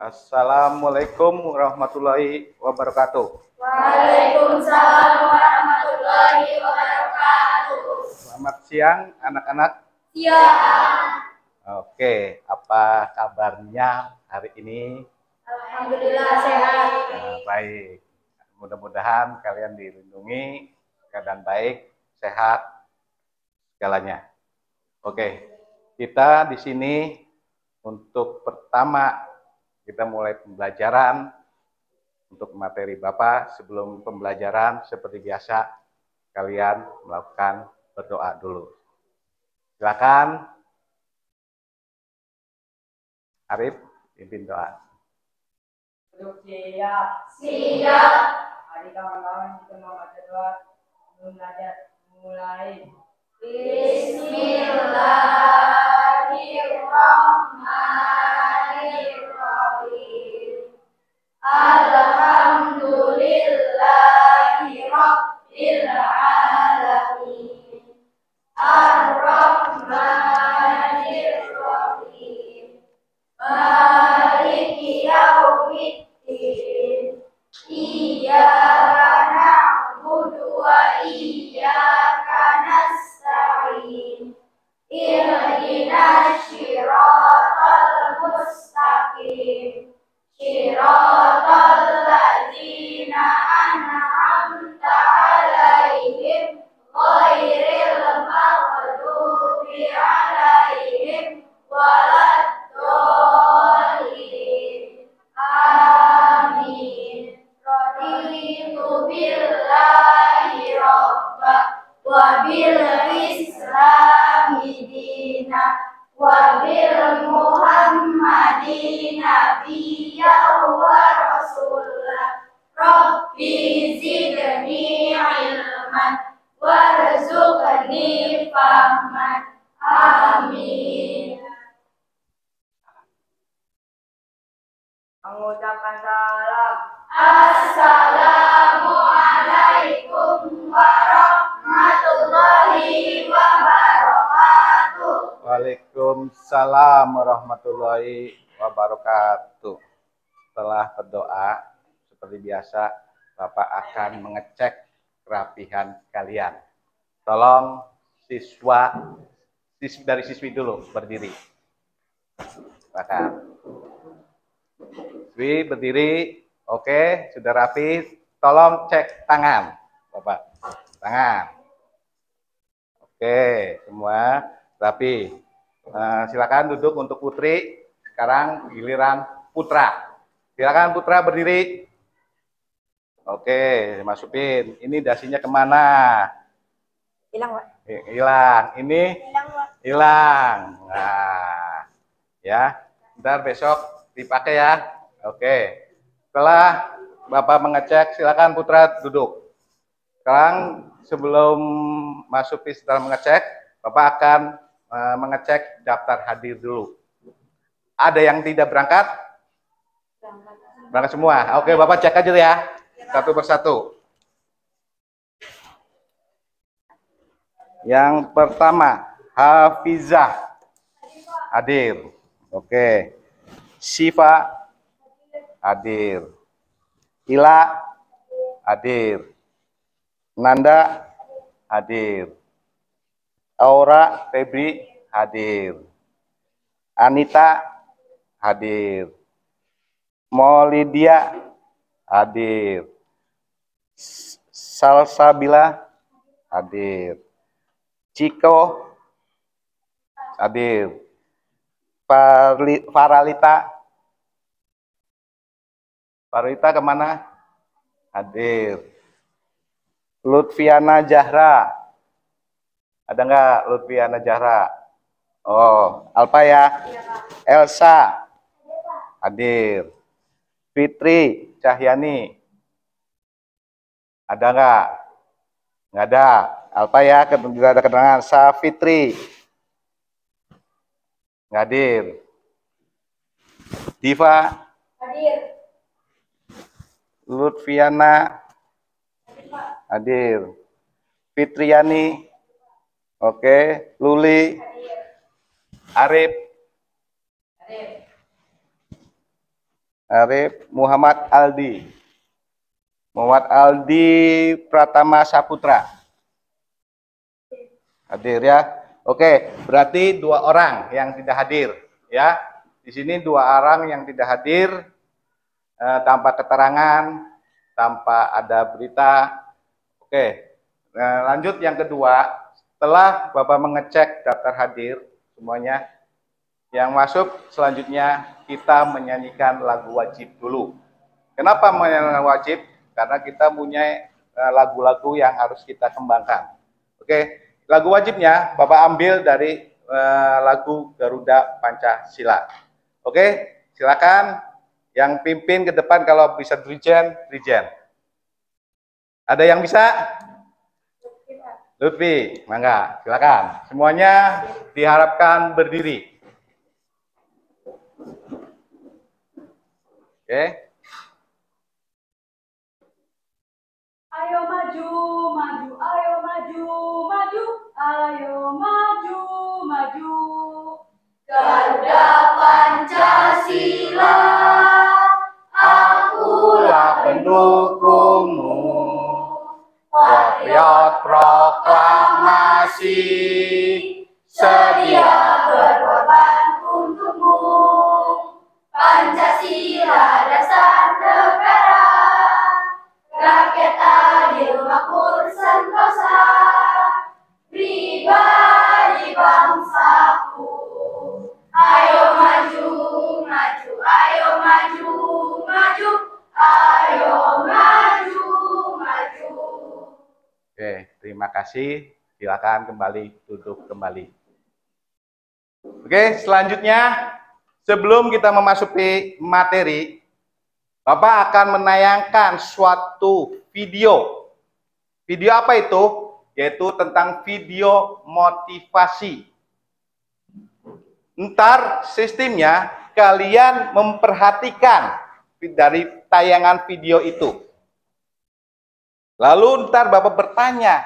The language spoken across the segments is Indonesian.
Assalamualaikum warahmatullahi wabarakatuh. Waalaikumsalam warahmatullahi wabarakatuh. Selamat siang anak-anak. Siang. Oke, apa kabarnya hari ini? Alhamdulillah sehat. Baik. Mudah-mudahan kalian dilindungi, keadaan baik, sehat, segalanya. Oke, kita di sini untuk pertama kita mulai pembelajaran. Untuk materi Bapak, sebelum pembelajaran seperti biasa, kalian melakukan berdoa dulu. Silakan, Arif, pimpin doa. Siap. Siap. Mari kawan-kawan kita membaca doa sebelum belajar. Mulai. Bismillahirrahmanirrahim. Alhamdulillahi Rabbil Alamin. Ar-Rahmanir Rahim. Maliki Yaumiddin. Iyyaka na'budu wa iyyaka nasta'in. Ihdinas shiratal mustaqim. Shiratal ladzina an'amta 'alaihim ghairil maghdubi 'alaihim waladdallin. Amin. Raditu billahi rabba wa bil islami dina wa bil muhammadin nabiyya wa rasulah. Rabbi zidni ilman warzuqni fahman. Amin. Mengucapkan salam. Assalamualaikum warahmatullahi wabarakatuh. Waalaikumsalam warahmatullahi wabarakatuh. Setelah berdoa, seperti biasa, Bapak akan mengecek kerapihan kalian. Tolong dari siswi dulu berdiri. Silakan. Siswi berdiri. Oke, sudah rapi. Tolong cek tangan, Bapak. Tangan. Oke, semua rapi. Silakan duduk untuk putri. Sekarang giliran putra. Silakan putra berdiri. Oke, masukin. Ini dasinya kemana? Hilang, Pak. Hilang. Ini Hilang, Pak. hilang. Nah, ya. Ntar besok dipakai ya. Oke. Setelah Bapak mengecek, silakan putra duduk. Sekarang sebelum masuk setelah mengecek, Bapak akan mengecek daftar hadir dulu. Ada yang tidak berangkat? Berangkat semua. Oke, Bapak cek aja ya. Satu persatu. Yang pertama, Hafizah hadir. Oke. Syifa hadir. Ila hadir. Nanda hadir. Aura Febri hadir. Anita hadir. Maulidia hadir. Salsabila hadir. Ciko hadir. Faralita kemana? Hadir. Lutfiana Zahra. Ada nggak Lutfiana Zahra? Oh, Alpa ya. Elsa hadir. Fitri Cahyani. Ada nggak? Nggak ada. Alpa ya, juga ada keterangan. Safitri nggak hadir. Diva Hadir. Lutfiana hadir. Fitriani, oke. Luli, Arif, Arif Muhammad Aldi. Muhammad Aldi Pratama Saputra. Hadir ya. Oke, berarti 2 orang yang tidak hadir ya. Di sini 2 orang yang tidak hadir tanpa keterangan, tanpa ada berita. Oke. Nah, lanjut yang kedua, setelah Bapak mengecek daftar hadir semuanya, yang masuk selanjutnya kita menyanyikan lagu wajib dulu. Kenapa menyanyikan lagu wajib? Karena kita punya lagu-lagu yang harus kita kembangkan. Oke, lagu wajibnya Bapak ambil dari lagu Garuda Pancasila. Oke, silakan yang pimpin ke depan kalau bisa Drijen. Ada yang bisa? Lutfi, mangga, silakan. Semuanya diharapkan berdiri. Oke. Ayo maju, maju, ayo maju, maju, ayo maju, maju. Garuda Pancasila, akulah pendukungmu. Patriot proklamasi, sedia berkorban untukmu. Pancasila dasar negara, rakyat adil makmur sentosa, pribadi bangsaku. Ayo maju, maju, ayo maju, maju, ayo maju, maju. Oke, terima kasih. Silakan kembali duduk kembali. Oke, selanjutnya sebelum kita memasuki materi, Bapak akan menayangkan suatu video. Video apa itu? Yaitu tentang video motivasi. Ntar sistemnya kalian memperhatikan dari tayangan video itu. Lalu ntar Bapak bertanya,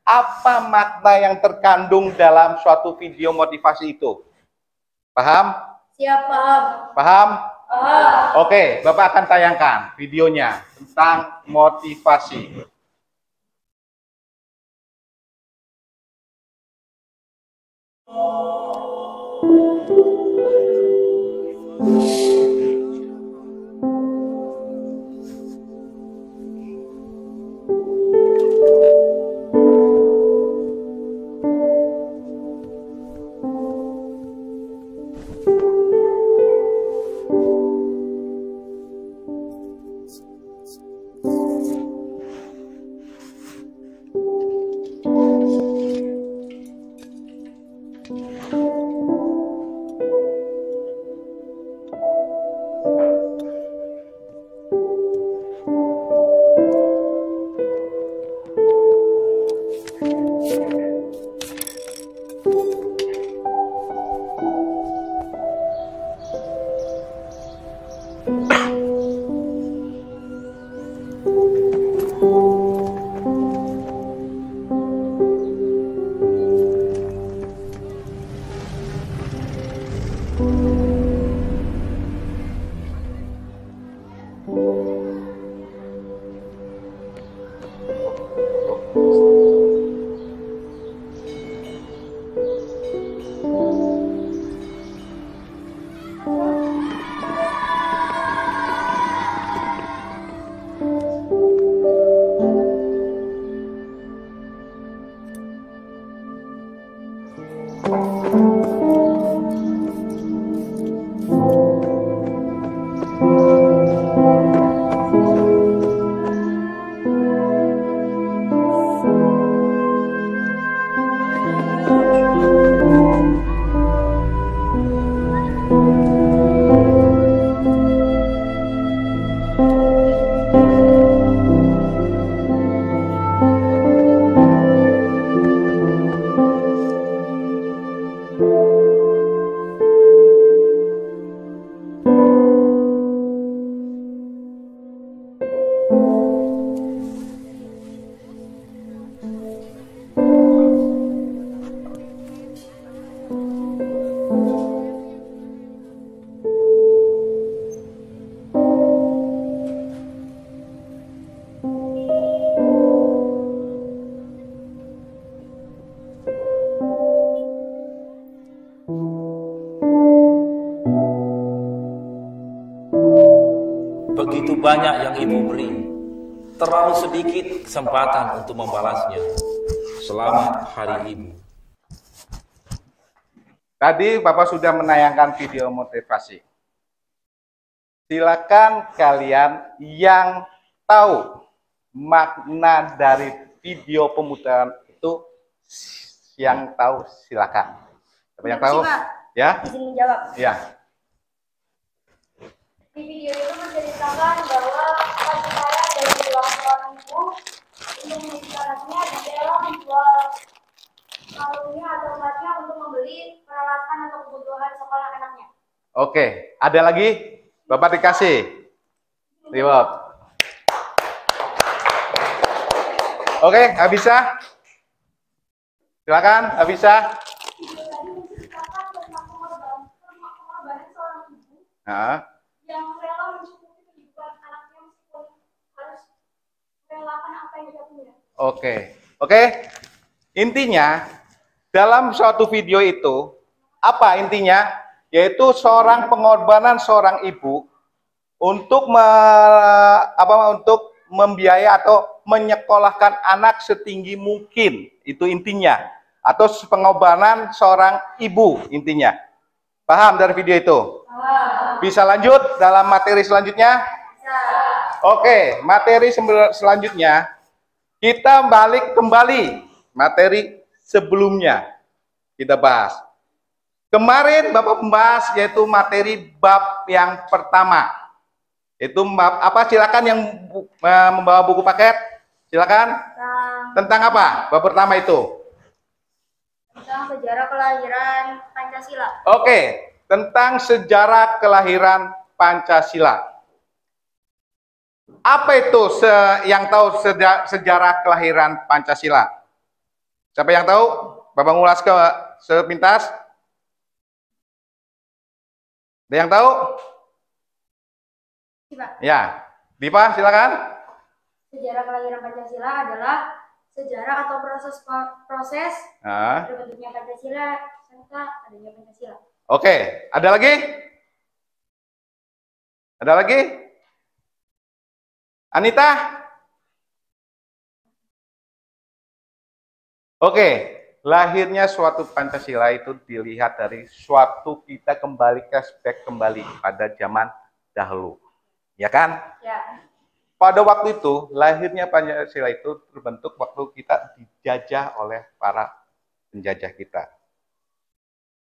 apa makna yang terkandung dalam suatu video motivasi itu? Paham? Siap, paham. Paham? Paham. Oke, Bapak akan tayangkan videonya tentang motivasi. Begitu banyak yang Ibu beri, terlalu sedikit kesempatan untuk membalasnya. Selamat Hari Ibu. Tadi Bapak sudah menayangkan video motivasi. Silakan kalian yang tahu makna dari video pemutaran itu, yang tahu silakan. Siapa yang tahu? Ya? Izin menjawab. Ya. Di video itu menceritakan bahwa peran saya dari seorang ibu untuk mendidik anaknya di dalam menjual kalungnya atau emasnya untuk membeli peralatan atau kebutuhan sekolah anaknya. Oke, ada lagi? Bapak dikasih reward. Oke, nggak bisa? Silakan, nggak bisa? Nah. Yang rela mencukupi kehidupan anaknya meskipun harus merelakan apa yang dia punya. Oke. Intinya dalam suatu video itu apa intinya? Yaitu seorang pengorbanan seorang ibu untuk untuk membiayai atau menyekolahkan anak setinggi mungkin, itu intinya. Atau pengorbanan seorang ibu intinya. Paham dari video itu? Bisa lanjut dalam materi selanjutnya? Oke, materi selanjutnya kita balik kembali materi sebelumnya kita bahas. Kemarin Bapak membahas yaitu materi bab yang pertama. Itu bab apa? Silakan yang membawa buku paket. Silakan. Tentang apa? Bab pertama itu. Tentang sejarah kelahiran Pancasila. Oke, tentang sejarah kelahiran Pancasila. Apa itu yang tahu sejarah kelahiran Pancasila? Siapa yang tahu? Bapak ngulas ke sepintas. Ada yang tahu? Ya, Dipa silakan. Sejarah kelahiran Pancasila adalah sejarah atau proses terbentuknya Pancasila serta adanya Pancasila. Oke, ada lagi? Ada lagi? Anita? Oke, lahirnya suatu Pancasila itu dilihat dari suatu kita kembali flashback kembali pada zaman dahulu. Ya kan? Ya. Pada waktu itu, lahirnya Pancasila itu terbentuk waktu kita dijajah oleh para penjajah kita.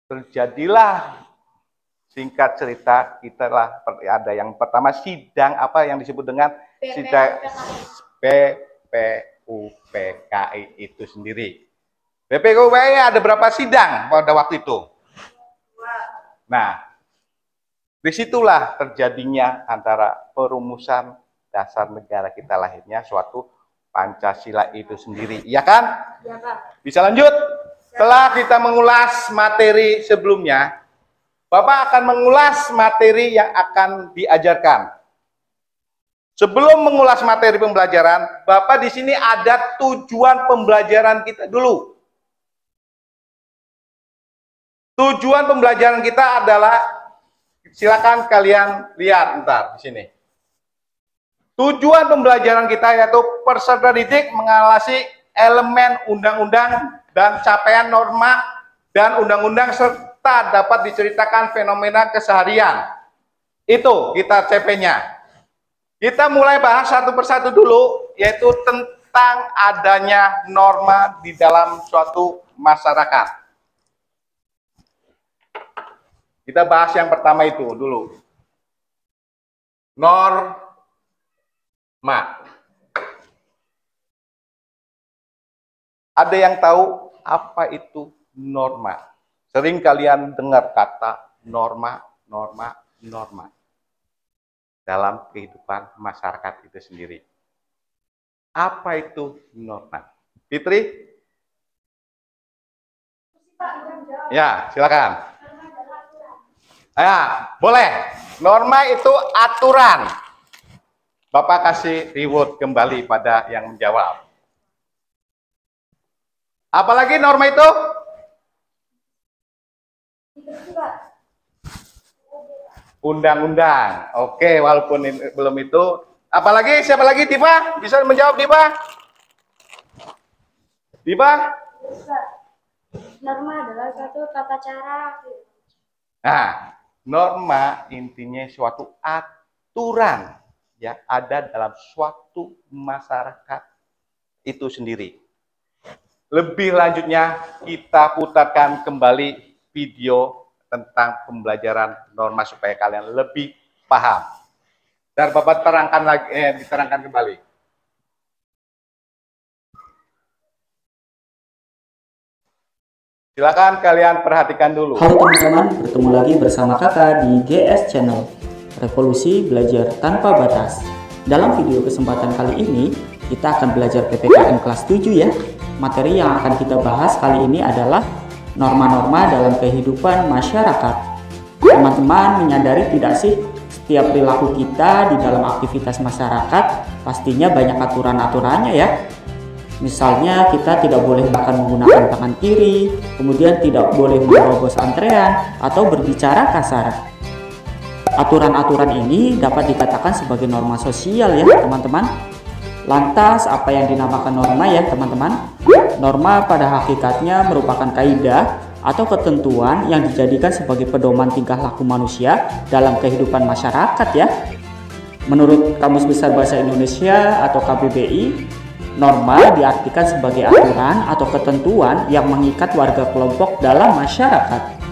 Terjadilah, singkat cerita, kita lah ada yang pertama sidang apa yang disebut dengan sidang BPUPKI itu sendiri. BPUPKI ada berapa sidang pada waktu itu? Nah, disitulah terjadinya antara perumusan dasar negara kita lahirnya suatu Pancasila itu sendiri. Iya kan? Ya, Pak. Bisa lanjut? Setelah kita mengulas materi sebelumnya, Bapak akan mengulas materi yang akan diajarkan. Sebelum mengulas materi pembelajaran, Bapak di sini ada tujuan pembelajaran kita dulu. Tujuan pembelajaran kita adalah, silakan kalian lihat ntar di sini. Tujuan pembelajaran kita yaitu peserta didik mengawasi elemen undang-undang dan capaian norma dan undang-undang serta dapat diceritakan fenomena keseharian. Itu kita CP-nya. Kita mulai bahas satu persatu dulu, yaitu tentang adanya norma di dalam suatu masyarakat. Kita bahas yang pertama itu dulu. Norma. Ada yang tahu apa itu norma? Sering kalian dengar kata norma dalam kehidupan masyarakat itu sendiri. Apa itu norma? Fitri? Ya, silakan. Ya, boleh. Norma itu aturan. Bapak kasih reward kembali pada yang menjawab. Apalagi norma itu? undang-undang. Oke, walaupun belum itu. Apalagi, siapa lagi, Diva? Bisa menjawab, Diva? Diva? Norma adalah satu tata cara. Nah, norma intinya suatu aturan ya ada dalam suatu masyarakat itu sendiri. Lebih lanjutnya kita putarkan kembali video tentang pembelajaran norma supaya kalian lebih paham. Dan Bapak terangkan lagi, diterangkan kembali. Silakan kalian perhatikan dulu. Halo teman-teman, bertemu lagi bersama kakak di GS Channel, Revolusi Belajar Tanpa Batas. Dalam video kesempatan kali ini, kita akan belajar PPKN kelas 7 ya. Materi yang akan kita bahas kali ini adalah norma-norma dalam kehidupan masyarakat. Teman-teman menyadari tidak sih, setiap perilaku kita di dalam aktivitas masyarakat pastinya banyak aturan-aturannya ya. Misalnya kita tidak boleh makan menggunakan tangan kiri, kemudian tidak boleh menerobos antrean atau berbicara kasar. Aturan-aturan ini dapat dikatakan sebagai norma sosial ya teman-teman. Lantas apa yang dinamakan norma ya teman-teman? Norma pada hakikatnya merupakan kaidah atau ketentuan yang dijadikan sebagai pedoman tingkah laku manusia dalam kehidupan masyarakat ya. Menurut Kamus Besar Bahasa Indonesia atau KBBI, norma diartikan sebagai aturan atau ketentuan yang mengikat warga kelompok dalam masyarakat.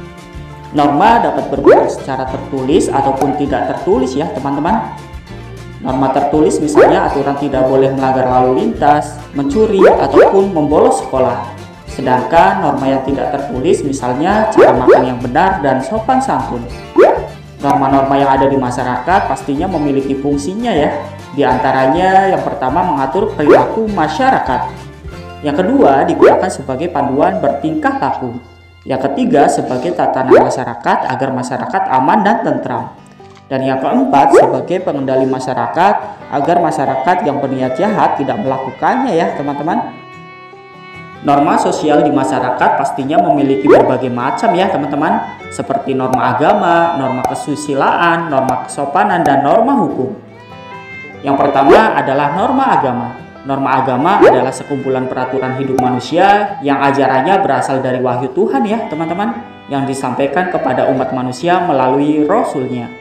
Norma dapat berbentuk secara tertulis ataupun tidak tertulis ya teman-teman. Norma tertulis misalnya aturan tidak boleh melanggar lalu lintas, mencuri, ataupun membolos sekolah. Sedangkan norma yang tidak tertulis misalnya cara makan yang benar dan sopan santun. Norma-norma yang ada di masyarakat pastinya memiliki fungsinya ya. Di antaranya yang pertama mengatur perilaku masyarakat. Yang kedua digunakan sebagai panduan bertingkah laku. Yang ketiga sebagai tatanan masyarakat agar masyarakat aman dan tentram. Dan yang keempat sebagai pengendali masyarakat agar masyarakat yang berniat jahat tidak melakukannya ya teman-teman. Norma sosial di masyarakat pastinya memiliki berbagai macam ya teman-teman. Seperti norma agama, norma kesusilaan, norma kesopanan, dan norma hukum. Yang pertama adalah norma agama. Norma agama adalah sekumpulan peraturan hidup manusia yang ajarannya berasal dari wahyu Tuhan ya teman-teman, yang disampaikan kepada umat manusia melalui Rasul-Nya.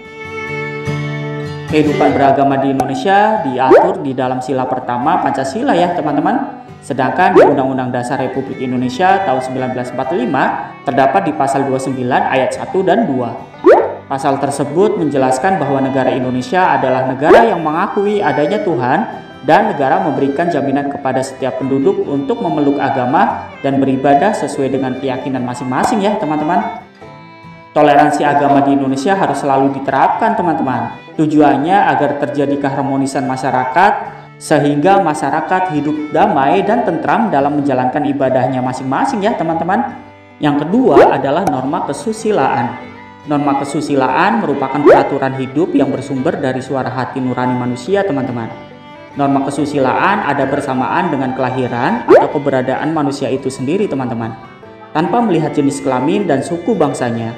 Kehidupan beragama di Indonesia diatur di dalam sila pertama Pancasila ya teman-teman. Sedangkan di Undang-Undang Dasar Republik Indonesia tahun 1945 terdapat di pasal 29 ayat 1 dan 2. Pasal tersebut menjelaskan bahwa negara Indonesia adalah negara yang mengakui adanya Tuhan dan negara memberikan jaminan kepada setiap penduduk untuk memeluk agama dan beribadah sesuai dengan keyakinan masing-masing ya teman-teman. Toleransi agama di Indonesia harus selalu diterapkan teman-teman. Tujuannya agar terjadi keharmonisan masyarakat sehingga masyarakat hidup damai dan tentram dalam menjalankan ibadahnya masing-masing ya teman-teman. Yang kedua adalah norma kesusilaan. Norma kesusilaan merupakan peraturan hidup yang bersumber dari suara hati nurani manusia teman-teman. Norma kesusilaan ada bersamaan dengan kelahiran atau keberadaan manusia itu sendiri teman-teman, tanpa melihat jenis kelamin dan suku bangsanya.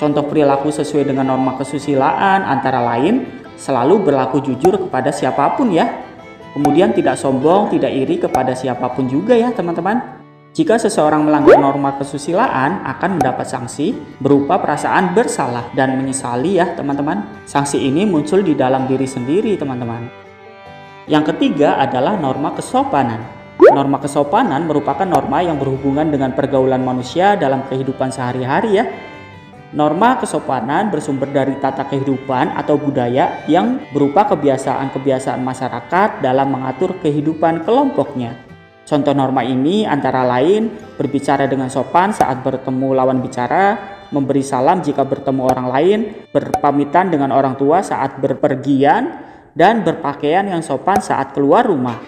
Contoh perilaku sesuai dengan norma kesusilaan antara lain selalu berlaku jujur kepada siapapun ya. Kemudian tidak sombong, tidak iri kepada siapapun juga ya teman-teman. Jika seseorang melanggar norma kesusilaan akan mendapat sanksi berupa perasaan bersalah dan menyesali ya teman-teman. Sanksi ini muncul di dalam diri sendiri teman-teman. Yang ketiga adalah norma kesopanan. Norma kesopanan merupakan norma yang berhubungan dengan pergaulan manusia dalam kehidupan sehari-hari ya. Norma kesopanan bersumber dari tata kehidupan atau budaya yang berupa kebiasaan-kebiasaan masyarakat dalam mengatur kehidupan kelompoknya. Contoh norma ini antara lain berbicara dengan sopan saat bertemu lawan bicara, memberi salam jika bertemu orang lain, berpamitan dengan orang tua saat berpergian, dan berpakaian yang sopan saat keluar rumah.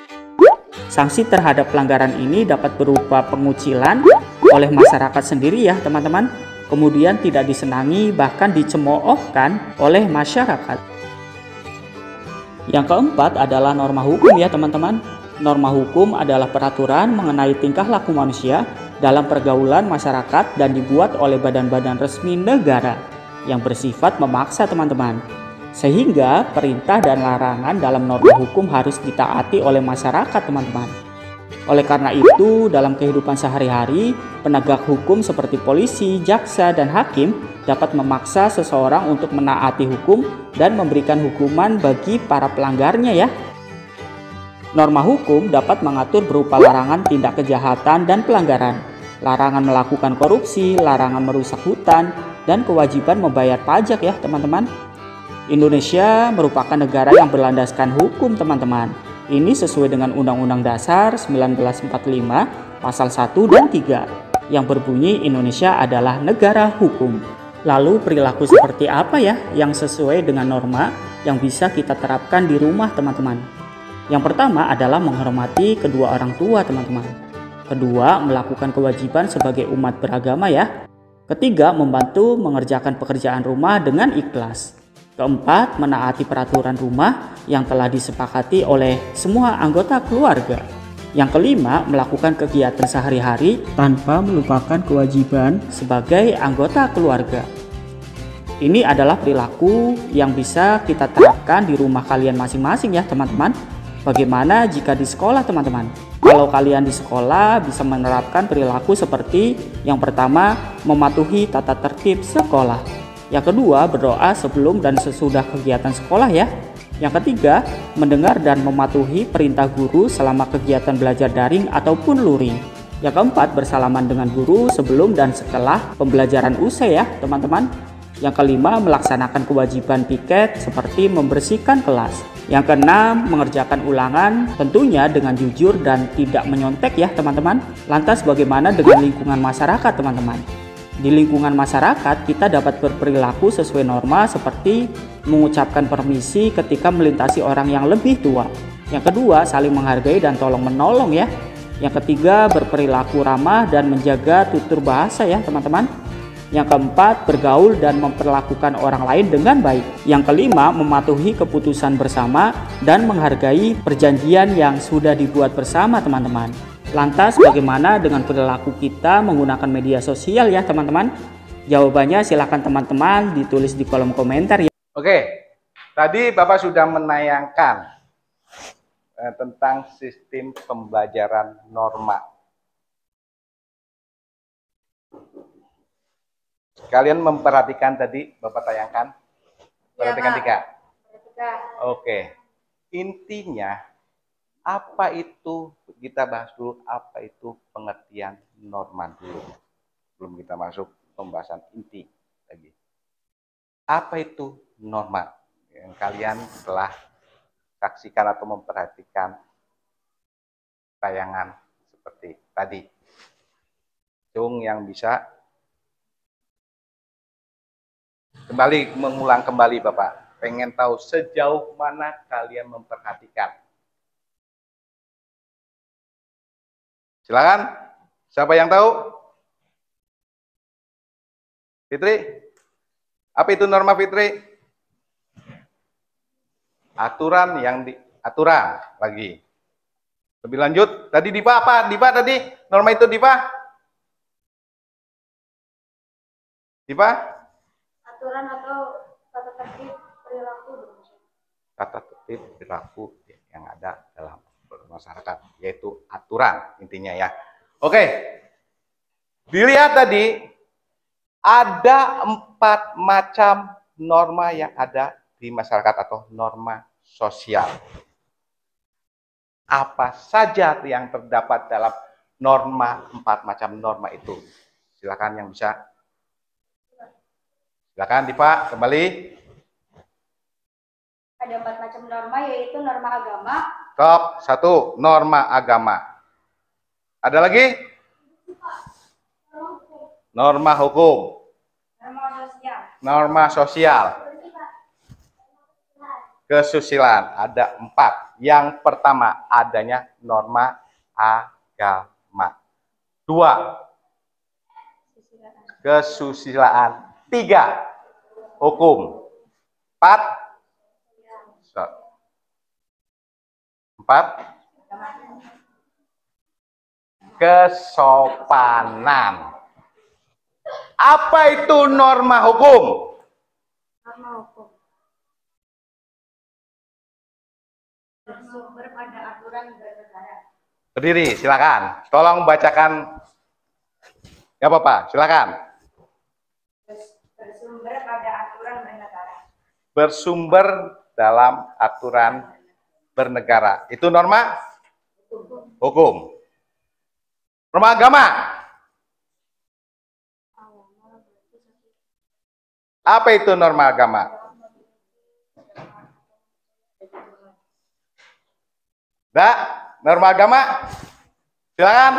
Sanksi terhadap pelanggaran ini dapat berupa pengucilan oleh masyarakat sendiri ya teman-teman. Kemudian tidak disenangi bahkan dicemoohkan oleh masyarakat. Yang keempat adalah norma hukum ya teman-teman. Norma hukum adalah peraturan mengenai tingkah laku manusia dalam pergaulan masyarakat dan dibuat oleh badan-badan resmi negara. yang bersifat memaksa teman-teman. Sehingga perintah dan larangan dalam norma hukum harus ditaati oleh masyarakat teman-teman. Oleh karena itu, dalam kehidupan sehari-hari, penegak hukum seperti polisi, jaksa, dan hakim dapat memaksa seseorang untuk menaati hukum dan memberikan hukuman bagi para pelanggarnya ya. Norma hukum dapat mengatur berupa larangan tindak kejahatan dan pelanggaran, larangan melakukan korupsi, larangan merusak hutan, dan kewajiban membayar pajak ya teman-teman. Indonesia merupakan negara yang berlandaskan hukum teman-teman. Ini sesuai dengan Undang-Undang Dasar 1945 pasal 1 dan 3 yang berbunyi Indonesia adalah negara hukum. Lalu perilaku seperti apa ya yang sesuai dengan norma yang bisa kita terapkan di rumah teman-teman? Yang pertama adalah menghormati kedua orang tua teman-teman. Kedua, melakukan kewajiban sebagai umat beragama ya. Ketiga, membantu mengerjakan pekerjaan rumah dengan ikhlas. Keempat, menaati peraturan rumah yang telah disepakati oleh semua anggota keluarga. Yang kelima, melakukan kegiatan sehari-hari tanpa melupakan kewajiban sebagai anggota keluarga. Ini adalah perilaku yang bisa kita terapkan di rumah kalian masing-masing ya teman-teman. Bagaimana jika di sekolah teman-teman? Kalau kalian di sekolah bisa menerapkan perilaku seperti yang pertama, mematuhi tata tertib sekolah. Yang kedua, berdoa sebelum dan sesudah kegiatan sekolah ya. Yang ketiga, mendengar dan mematuhi perintah guru selama kegiatan belajar daring ataupun luring. Yang keempat, bersalaman dengan guru sebelum dan setelah pembelajaran usai ya teman-teman. Yang kelima, melaksanakan kewajiban piket seperti membersihkan kelas. Yang keenam, mengerjakan ulangan tentunya dengan jujur dan tidak menyontek ya teman-teman. Lantas bagaimana dengan lingkungan masyarakat teman-teman? Di lingkungan masyarakat kita dapat berperilaku sesuai norma seperti mengucapkan permisi ketika melintasi orang yang lebih tua. Yang kedua, saling menghargai dan tolong menolong ya. Yang ketiga, berperilaku ramah dan menjaga tutur bahasa ya teman-teman. Yang keempat, bergaul dan memperlakukan orang lain dengan baik. Yang kelima, mematuhi keputusan bersama dan menghargai perjanjian yang sudah dibuat bersama teman-teman. Lantas bagaimana dengan perilaku kita menggunakan media sosial ya teman-teman? Jawabannya silakan teman-teman ditulis di kolom komentar ya. Oke, tadi Bapak sudah menayangkan tentang sistem pembelajaran norma. Kalian memperhatikan tadi Bapak tayangkan? Perhatikan tiga. Oke, intinya apa itu, kita bahas dulu apa itu pengertian norma dulu. Belum kita masuk pembahasan inti lagi. Apa itu norma? Yang kalian telah saksikan atau memperhatikan tayangan seperti tadi. Cung yang bisa kembali mengulang kembali Bapak. Pengen tahu sejauh mana kalian memperhatikan. Silakan. Siapa yang tahu? Fitri? Apa itu norma Fitri? Aturan yang aturan lagi. Lebih lanjut, tadi Diva apa? Diva tadi norma itu Diva? Diva? Aturan atau tata tertib perilaku. Tata tertib perilaku yang ada dalam masyarakat, yaitu aturan intinya ya. Oke, dilihat tadi ada 4 macam norma yang ada di masyarakat atau norma sosial. Apa saja yang terdapat dalam norma, 4 macam norma itu? Silakan yang bisa. Silakan Diva, kembali. Ada 4 macam norma, yaitu norma agama. Top 1, norma agama. Ada lagi? Norma hukum. Norma sosial. Norma sosial. Kesusilaan. Ada 4. Yang pertama adanya norma agama. 2, kesusilaan. 3, hukum. 4, 4, kesopanan. Apa itu norma hukum? norma hukum. Bersumber pada aturan bernegara. Berdiri, silakan. Tolong bacakan. Gak apa-apa, silakan. Bersumber pada aturan bernegara. Bersumber dalam aturan bernegara. Itu norma hukum. Norma agama. Apa itu norma agama? Norma agama. Silakan.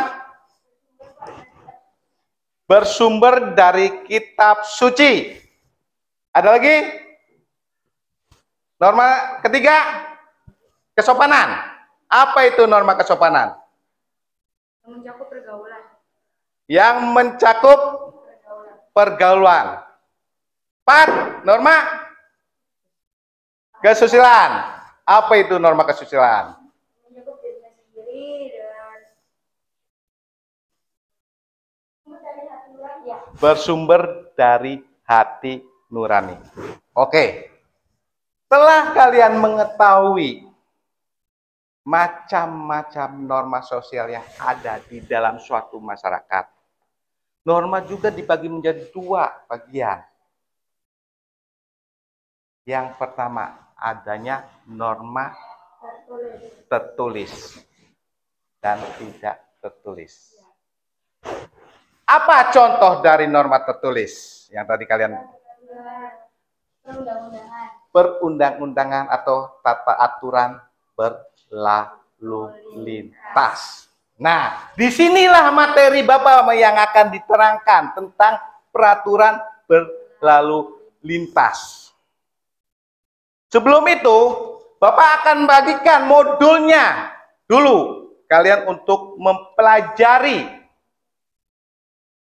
Bersumber dari kitab suci. Ada lagi? Norma ketiga, kesopanan. Apa itu norma kesopanan? Mencakup pergaulan. Yang mencakup pergaulan. 4. Norma kesusilaan. Apa itu norma kesusilaan? Mencakup dirinya sendiri dan bersumber dari hati nurani. Oke. Setelah kalian mengetahui macam-macam norma sosial yang ada di dalam suatu masyarakat, norma juga dibagi menjadi 2 bagian. Yang pertama, adanya norma tertulis dan tidak tertulis. Apa contoh dari norma tertulis yang tadi kalian? Perundang-undangan atau tata aturan berlalu lintas. Nah, disinilah materi Bapak yang akan diterangkan tentang peraturan berlalu lintas. Sebelum itu, Bapak akan bagikan modulnya dulu kalian untuk mempelajari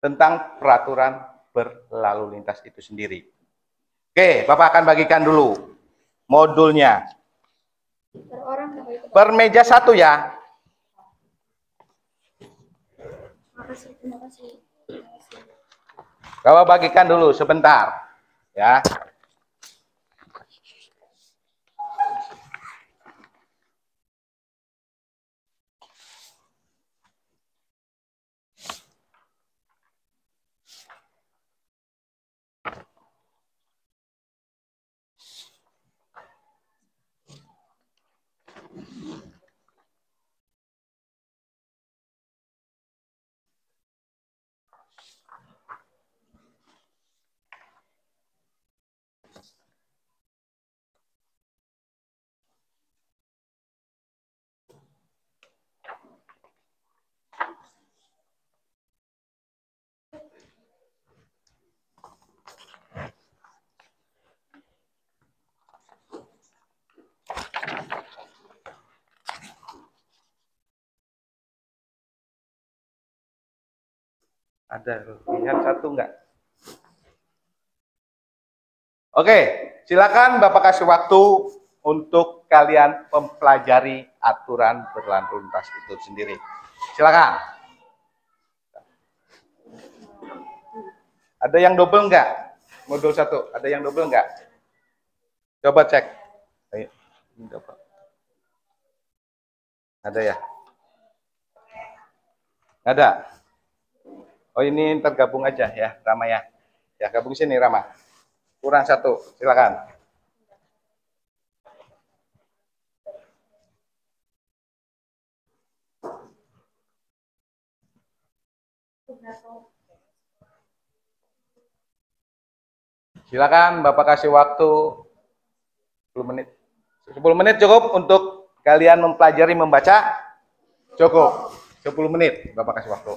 tentang peraturan berlalu lintas itu sendiri. Oke, Bapak akan bagikan dulu modulnya. Per meja 1 ya. Terima kasih. Bapak bagikan dulu sebentar ya. Ada lihat 1 enggak? Oke, silakan Bapak kasih waktu untuk kalian mempelajari aturan berlalu lintas itu sendiri. Silakan. Ada yang double enggak? Modul 1, ada yang double enggak? Coba cek. Ayo, double. Ada ya? Ada. Oh, ini tergabung aja ya, Rama ya. Ya, gabung sini Rama. Kurang 1, silakan. Silakan Bapak kasih waktu 10 menit. 10 menit cukup untuk kalian mempelajari membaca? Cukup. 10 menit Bapak kasih waktu.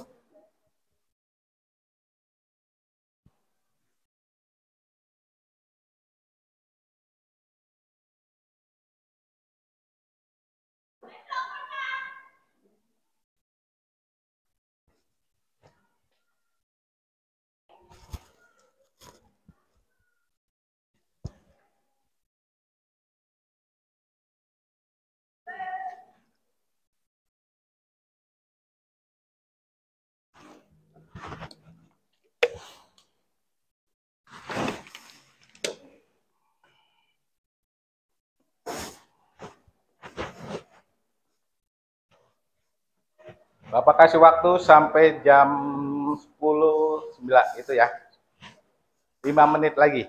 Bapak kasih waktu sampai jam 10.09 itu ya. 5 menit lagi.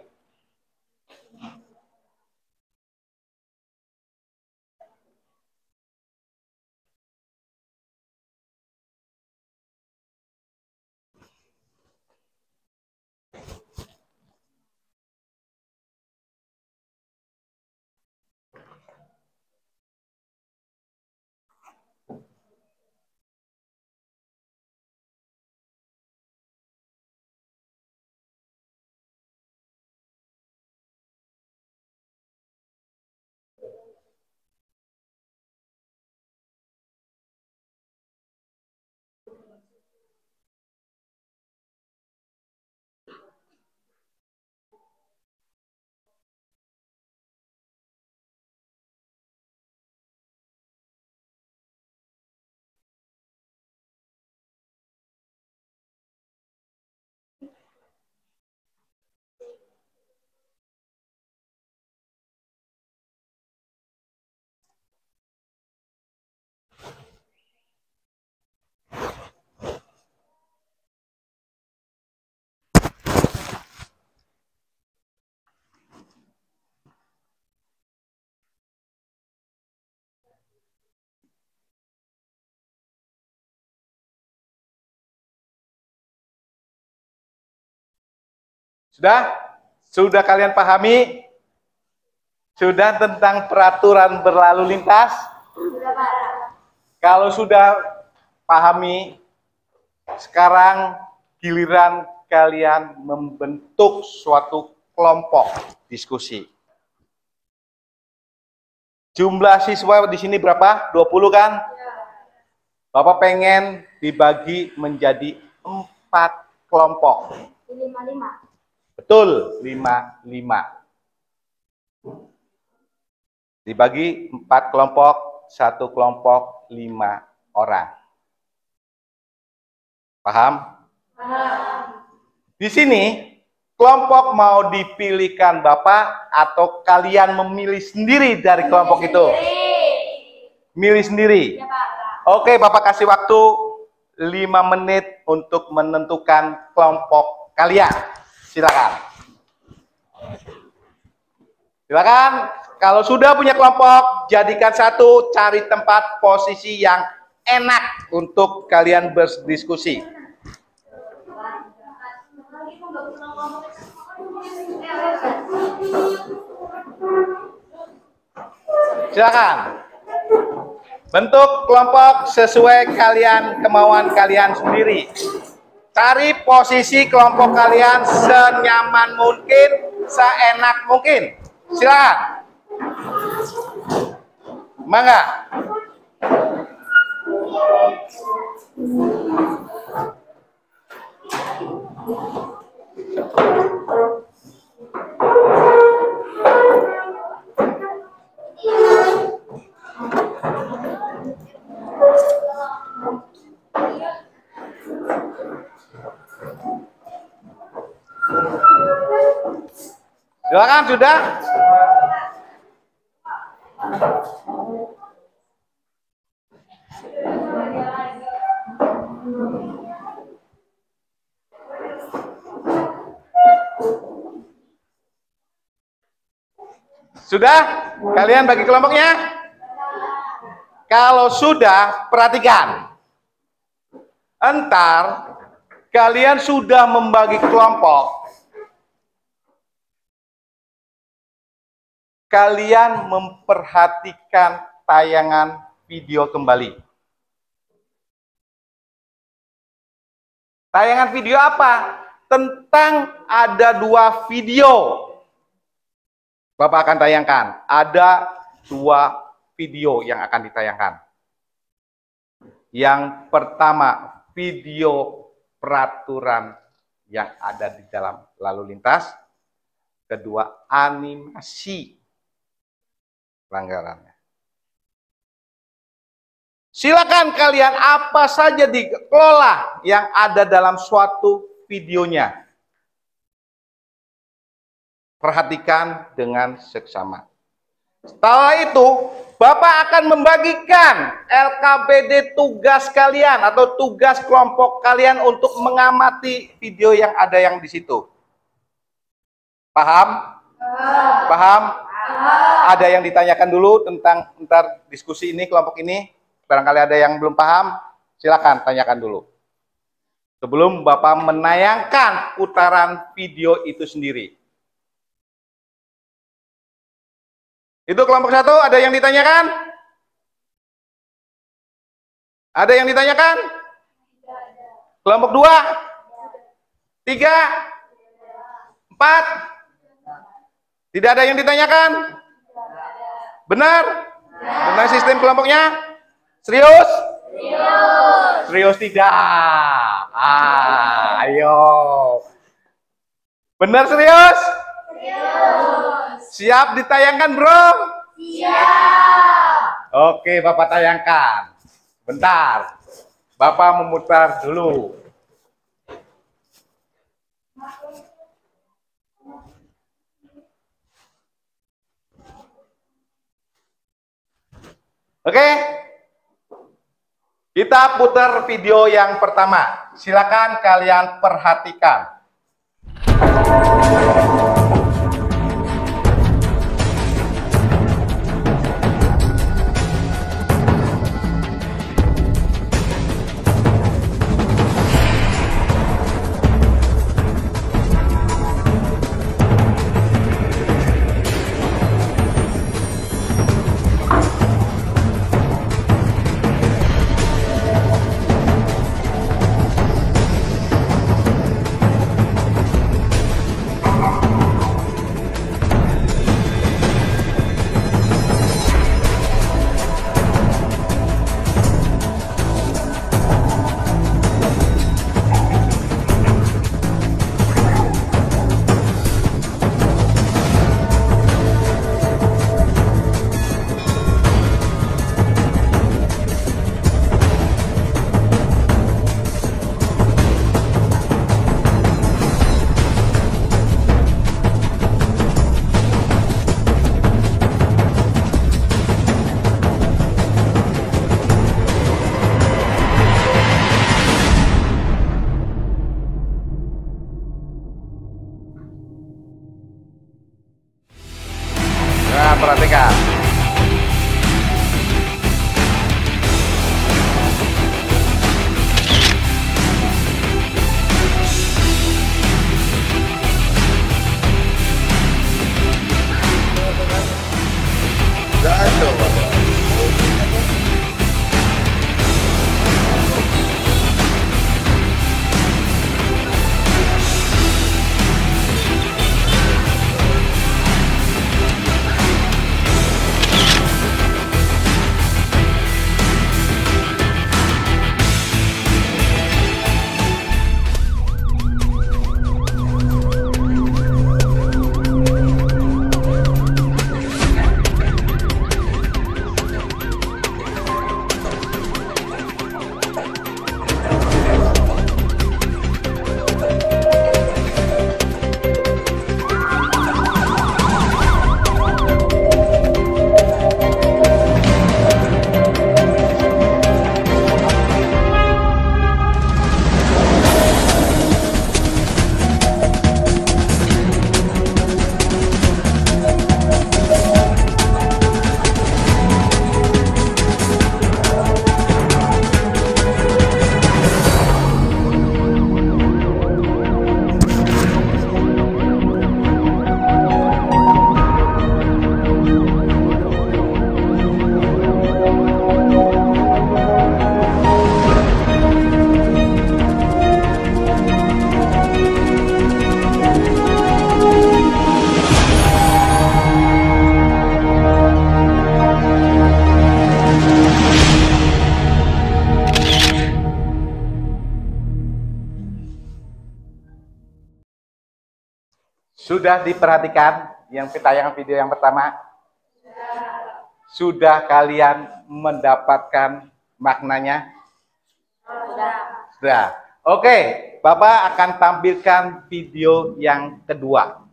Sudah? Sudah kalian pahami? Sudah tentang peraturan berlalu lintas? Sudah, Pak. Kalau sudah pahami, sekarang giliran kalian membentuk suatu kelompok diskusi. Jumlah siswa di sini berapa? 20 kan? Bapak pengen dibagi menjadi 4 kelompok. 5. Betul, 5. Dibagi 4 kelompok, 1 kelompok 5 orang. Paham? Paham. Di sini, kelompok mau dipilihkan Bapak atau kalian memilih sendiri dari kelompok itu? Milih sendiri. Ya, Pak. Oke, Bapak kasih waktu 5 menit untuk menentukan kelompok kalian. Silakan. Silakan. Kalau sudah punya kelompok, jadikan satu, cari tempat posisi yang enak untuk kalian berdiskusi. Silakan. Bentuk kelompok sesuai kemauan kalian sendiri. Cari posisi kelompok kalian senyaman mungkin, seenak mungkin. Silakan. Mangga. Silakan sudah. Sudah? Kalian bagi kelompoknya? Kalau sudah, perhatikan. Entar kalian sudah membagi kelompok. Kalian memperhatikan tayangan video kembali. Tayangan video apa? Tentang ada 2 video. Bapak akan tayangkan. Ada 2 video yang akan ditayangkan. Yang pertama, video peraturan yang ada di dalam lalu lintas. Kedua, animasi pelanggarannya. Silakan kalian apa saja dikelola yang ada dalam suatu videonya. Perhatikan dengan seksama. Setelah itu, Bapak akan membagikan LKPD tugas kalian atau tugas kelompok kalian untuk mengamati video yang ada yang di situ. Paham? Paham? Ada yang ditanyakan dulu tentang ntar diskusi ini, kelompok ini? Barangkali ada yang belum paham, silakan tanyakan dulu. Sebelum Bapak menayangkan putaran video itu sendiri. Itu kelompok 1, ada yang ditanyakan? Ada yang ditanyakan? Kelompok 2? 3? 4? Tidak ada yang ditanyakan? Benar? Benar sistem kelompoknya? Serius? Serius tidak? Ayo. Benar serius? Siap ditayangkan, bro? Siap. Oke, Bapak tayangkan. Bentar. Bapak memutar dulu. Oke. Kita putar video yang pertama. Silakan kalian perhatikan. Nah, perhatikan. Sudah diperhatikan yang tayangan video yang pertama? Sudah kalian mendapatkan maknanya? Sudah. Oke, Bapak akan tampilkan video yang kedua.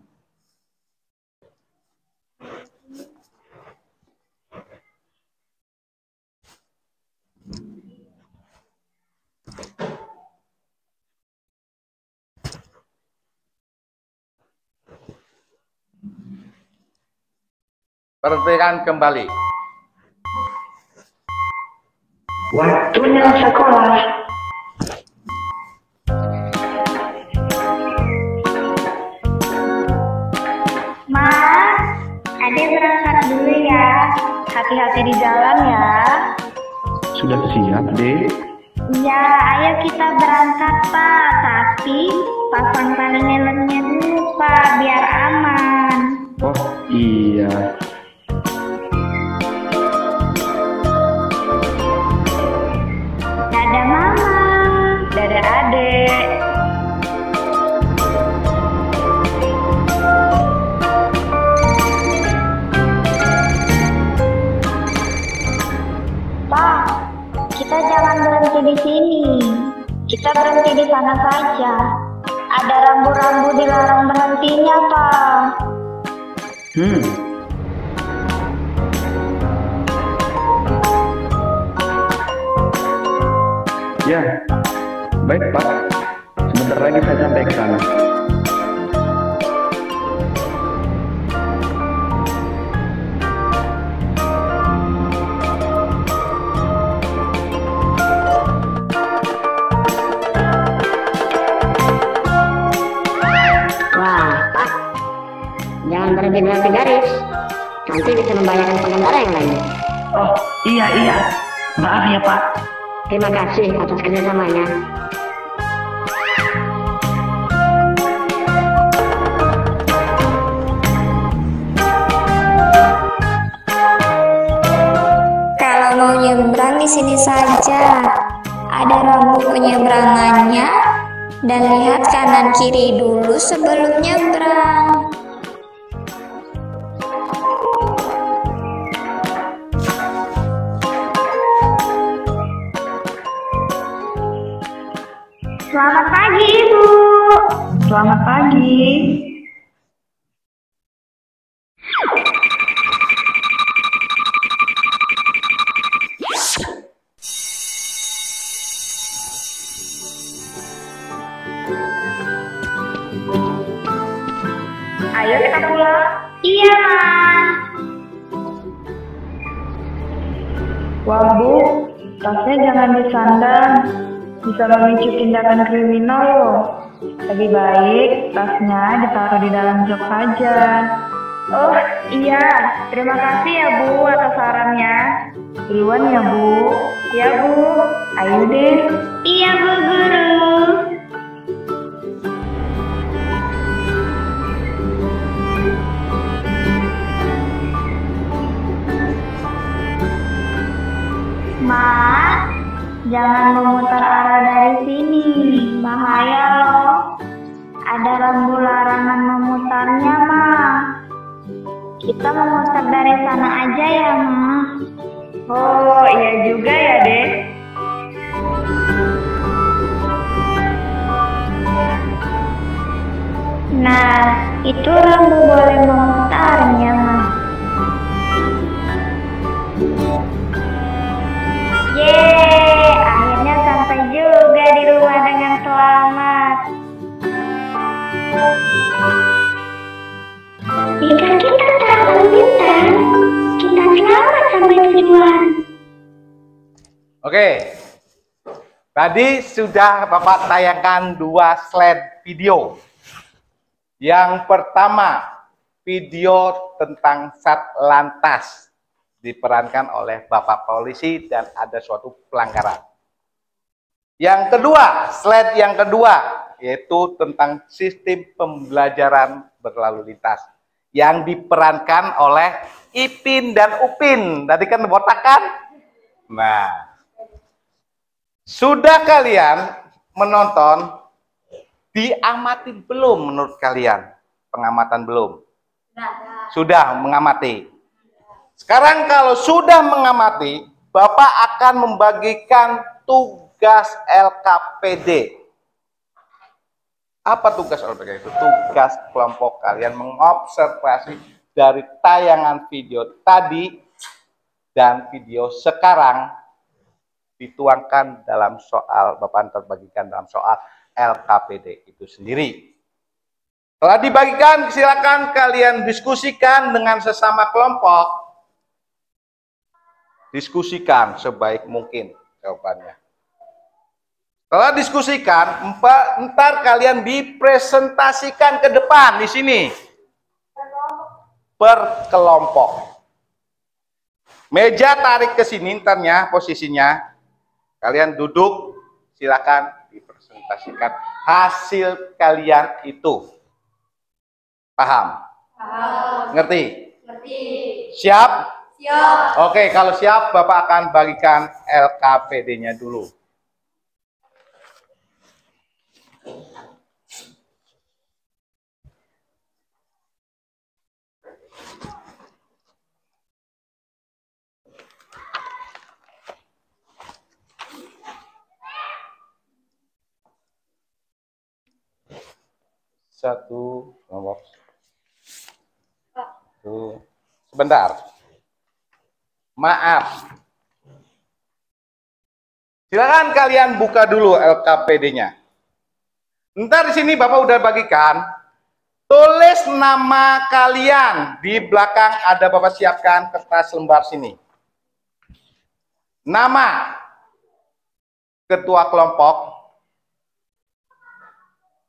Perhatikan kembali. Waktunya sekolah. Ma, Ade berangkat dulu ya. Hati-hati di jalan ya. Sudah siap, Dek? Iya, ayo kita berangkat, Pak. Tapi pasang tali helmnya dulu, Pak, biar aman. Oh, iya. Dadah Mama. Dadah, Adek. Pak, kita jangan berhenti di sini. Kita berhenti di sana saja. Ada rambu-rambu dilarang berhentinya, Pak. Ya, baik Pak. Sebentar lagi saya sampai ke sana. Wah, Pak, jangan berhenti di garis. Nanti bisa membahayakan pengendara yang lain. Oh, iya. Maaf ya, Pak. Terima kasih atas kerjasamanya. Kalau mau nyebrang di sini saja. Ada rambu penyeberangannya dan lihat kanan kiri dulu sebelum nyebrang. Selamat pagi, Ibu. Selamat pagi. Ayo kita pulang. Iya, Ma. Wah Bu, tasnya jangan disandang, bisa memicu tindakan kriminal loh. Lebih baik tasnya ditaruh di dalam jok saja. Oh iya, terima kasih ya Bu atas sarannya. Duluan ya Bu. Ya Bu. Ayo deh. Iya Bu Guru. Ma, jangan memutar arah dari sini, bahaya loh. Ada rambu larangan memutarnya, Ma. Kita memutar dari sana aja ya, Ma. Oh iya juga ya deh. Nah, itu rambu boleh memutarnya, Ma. Yeay, akhirnya sampai juga di rumah dengan selamat. Jika kita tak meminta, kita selamat sampai tujuan. Oke, tadi sudah Bapak tayangkan 2 slide video. Yang pertama, video tentang Satlantas diperankan oleh Bapak Polisi dan ada suatu pelanggaran. Yang kedua, slide yang kedua, yaitu tentang sistem pembelajaran berlalu lintas yang diperankan oleh Ipin dan Upin. Tadi kan botak kan? Nah, sudah kalian menonton, diamati belum menurut kalian? Pengamatan belum? Sudah mengamati. Sekarang kalau sudah mengamati, Bapak akan membagikan tugas LKPD. Apa tugas LKPD itu? Tugas kelompok kalian mengobservasi dari tayangan video tadi dan video sekarang dituangkan dalam soal, Bapak bagikan dalam soal LKPD itu sendiri. Setelah dibagikan, silakan kalian diskusikan dengan sesama kelompok. Diskusikan sebaik mungkin jawabannya. Setelah diskusikan, ntar kalian dipresentasikan ke depan di sini. Per kelompok. Meja tarik ke sini ntarnya posisinya. Kalian duduk, silakan dipresentasikan hasil kalian itu. Paham? Paham. Ngerti? Ngerti. Siap? Siap. Oke, kalau siap Bapak akan bagikan LKPD-nya dulu. Satu, nomor. Sebentar. Maaf. Silakan kalian buka dulu LKPD-nya. Ntar di sini Bapak udah bagikan. Tulis nama kalian. Di belakang ada Bapak siapkan kertas lembar sini. Nama ketua kelompok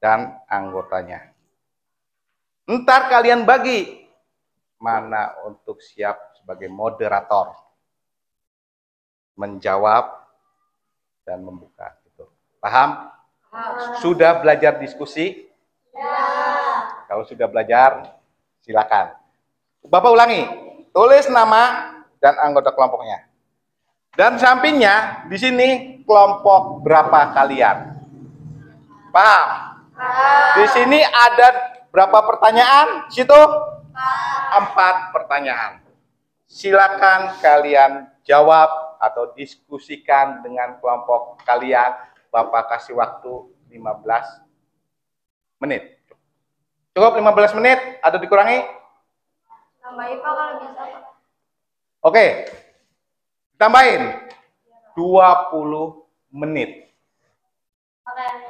dan anggotanya. Ntar kalian bagi mana untuk siap sebagai moderator, menjawab dan membuka. Gitu. Paham? Sudah belajar diskusi? Ya. Kalau sudah belajar, silakan. Bapak ulangi, tulis nama dan anggota kelompoknya. Dan sampingnya di sini kelompok berapa kalian? Paham? Di sini ada berapa pertanyaan? Situ 4 pertanyaan. Silakan kalian jawab atau diskusikan dengan kelompok kalian. Bapak kasih waktu 15 menit. Cukup 15 menit atau dikurangi? Tambahin Pak kalau bisa. Oke. Tambahin 20 menit.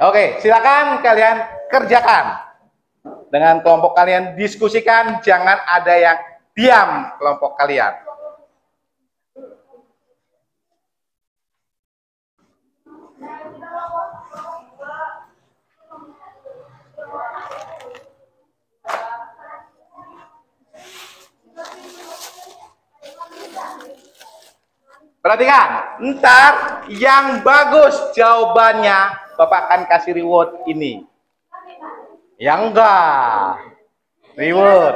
Oke, silakan kalian kerjakan. Dengan kelompok kalian diskusikan, jangan ada yang diam kelompok kalian. Perhatikan, ntar yang bagus jawabannya Bapak akan kasih reward ini. Yang enggak, reward.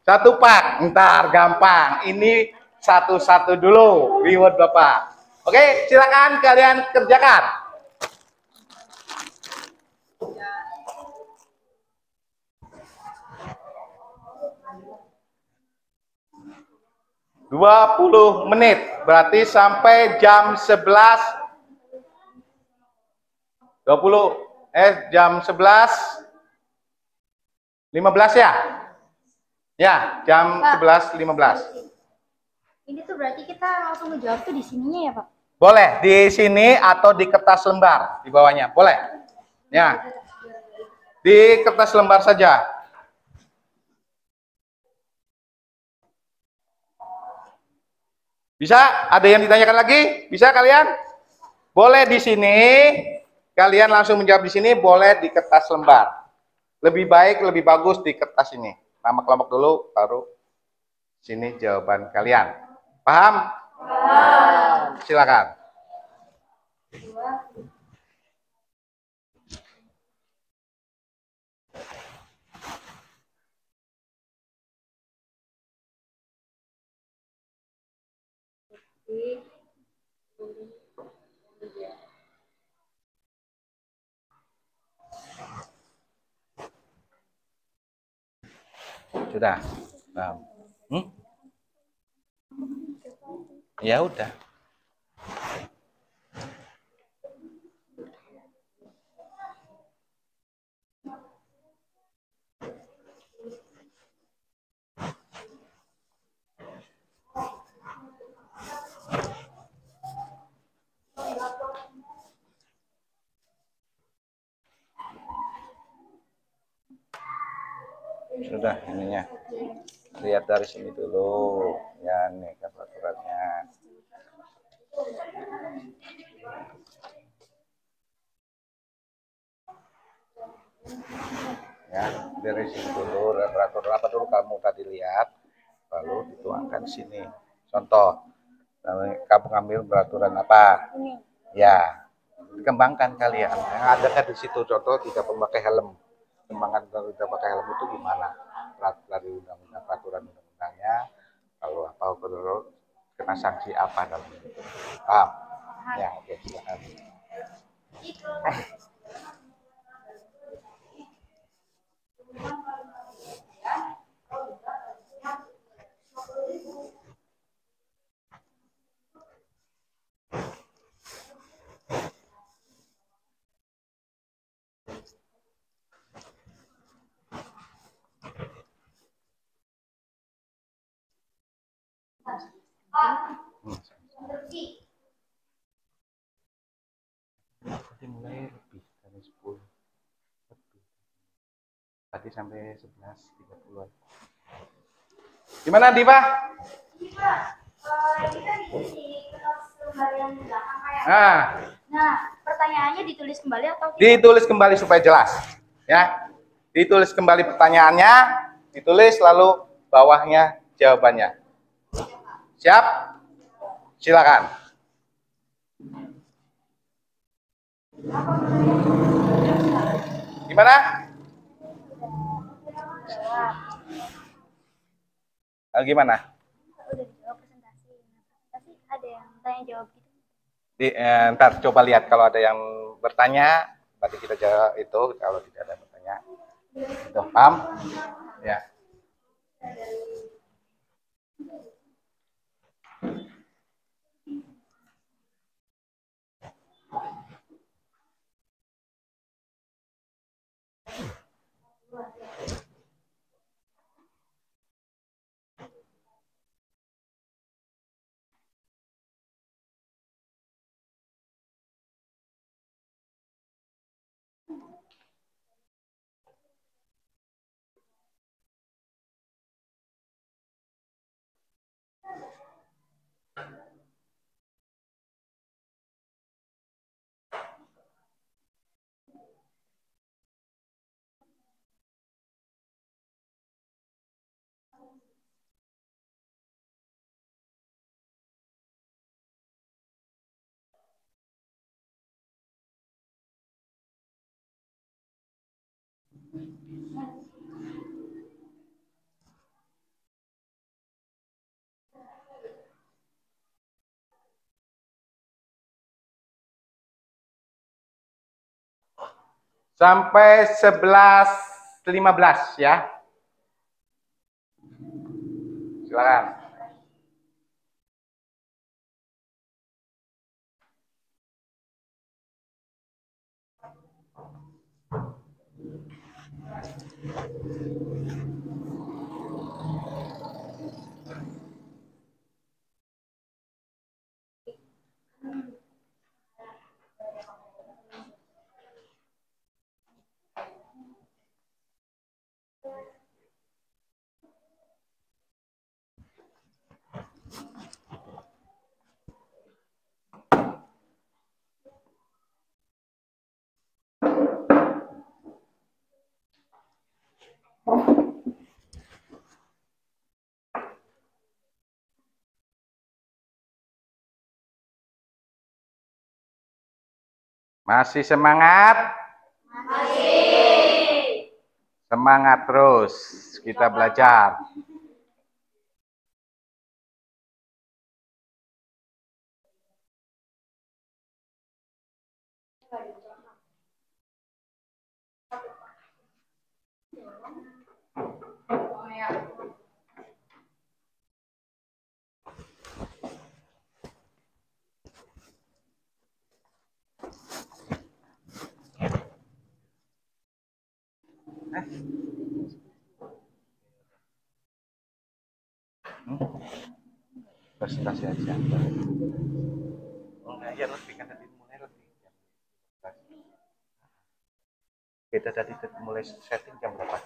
Satu pak, ntar gampang. Ini satu-satu dulu reward Bapak. Oke, silakan kalian kerjakan. ...20 menit, berarti sampai jam 11. Jam 11.15 ya? Ya, jam 11.15. Ini tuh berarti kita langsung ngejawab tuh di sininya ya Pak? Boleh, di sini atau di kertas lembar di bawahnya, boleh. Ya, di kertas lembar saja. Bisa? Ada yang ditanyakan lagi? Bisa kalian? Boleh di sini. Kalian langsung menjawab di sini, boleh di kertas lembar. Lebih baik, lebih bagus di kertas ini. Nama kelompok dulu, baru sini jawaban kalian. Paham? Paham. Silakan. Sudah. Paham. Ya udah. Sudah ininya. Lihat dari sini dulu. Ya, nih kan peraturannya. Ya, dari sini dulu, peraturan apa dulu kamu tadi lihat, lalu dituangkan di sini. Contoh, kamu ngambil peraturan apa? Ya, dikembangkan kalian. Yang ada kan di situ contoh tidak memakai helm. Kembangan tidak pakai helm itu gimana? Dari undang-undang peraturan undang-undangnya, kalau apa perlu kena sanksi apa dalam itu. Paham? Ya, oke, silakan. Mulai lebih dari 10 lebih. Tadi sampai 11.30-an. Gimana Diva? Nah, pertanyaannya ditulis kembali atau tidak? Ditulis kembali supaya jelas, ya. Ditulis kembali pertanyaannya, ditulis lalu bawahnya jawabannya. Siap? Silakan. Gimana? Gimana? Udah dijawab presentasi. Presentasi ada yang tanya jawab gitu. Ntar coba lihat kalau ada yang bertanya, berarti kita jawab itu. Kalau tidak ada bertanya, itu paham? Ya. Sampai 11.15 ya. Silakan. Masih semangat? Masih. Semangat terus, kita belajar. Presentasi aja. Oh enggak, ya lebih kan tadi mulai lebih. Kita tadi mulai setting jam berapa?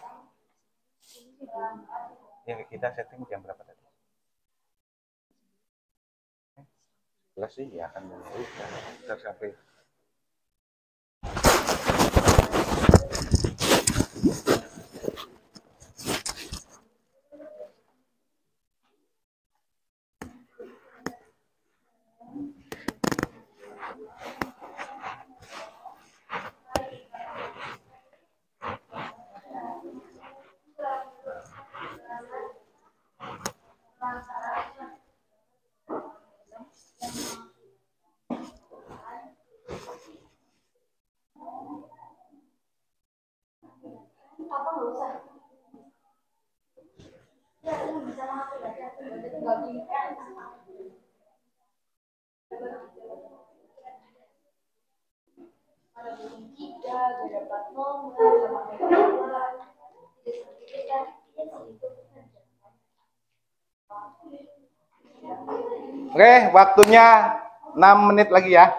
Ya, kita setting jam berapa tadi? Jelas sih ya akan kita sampai. Apa nggak usah? Ya, ini bisa langsung aja. Tinggal di-add. Ada bikin 3, ada dapat nomor, sama nomor. Oke, waktunya 6 menit lagi ya.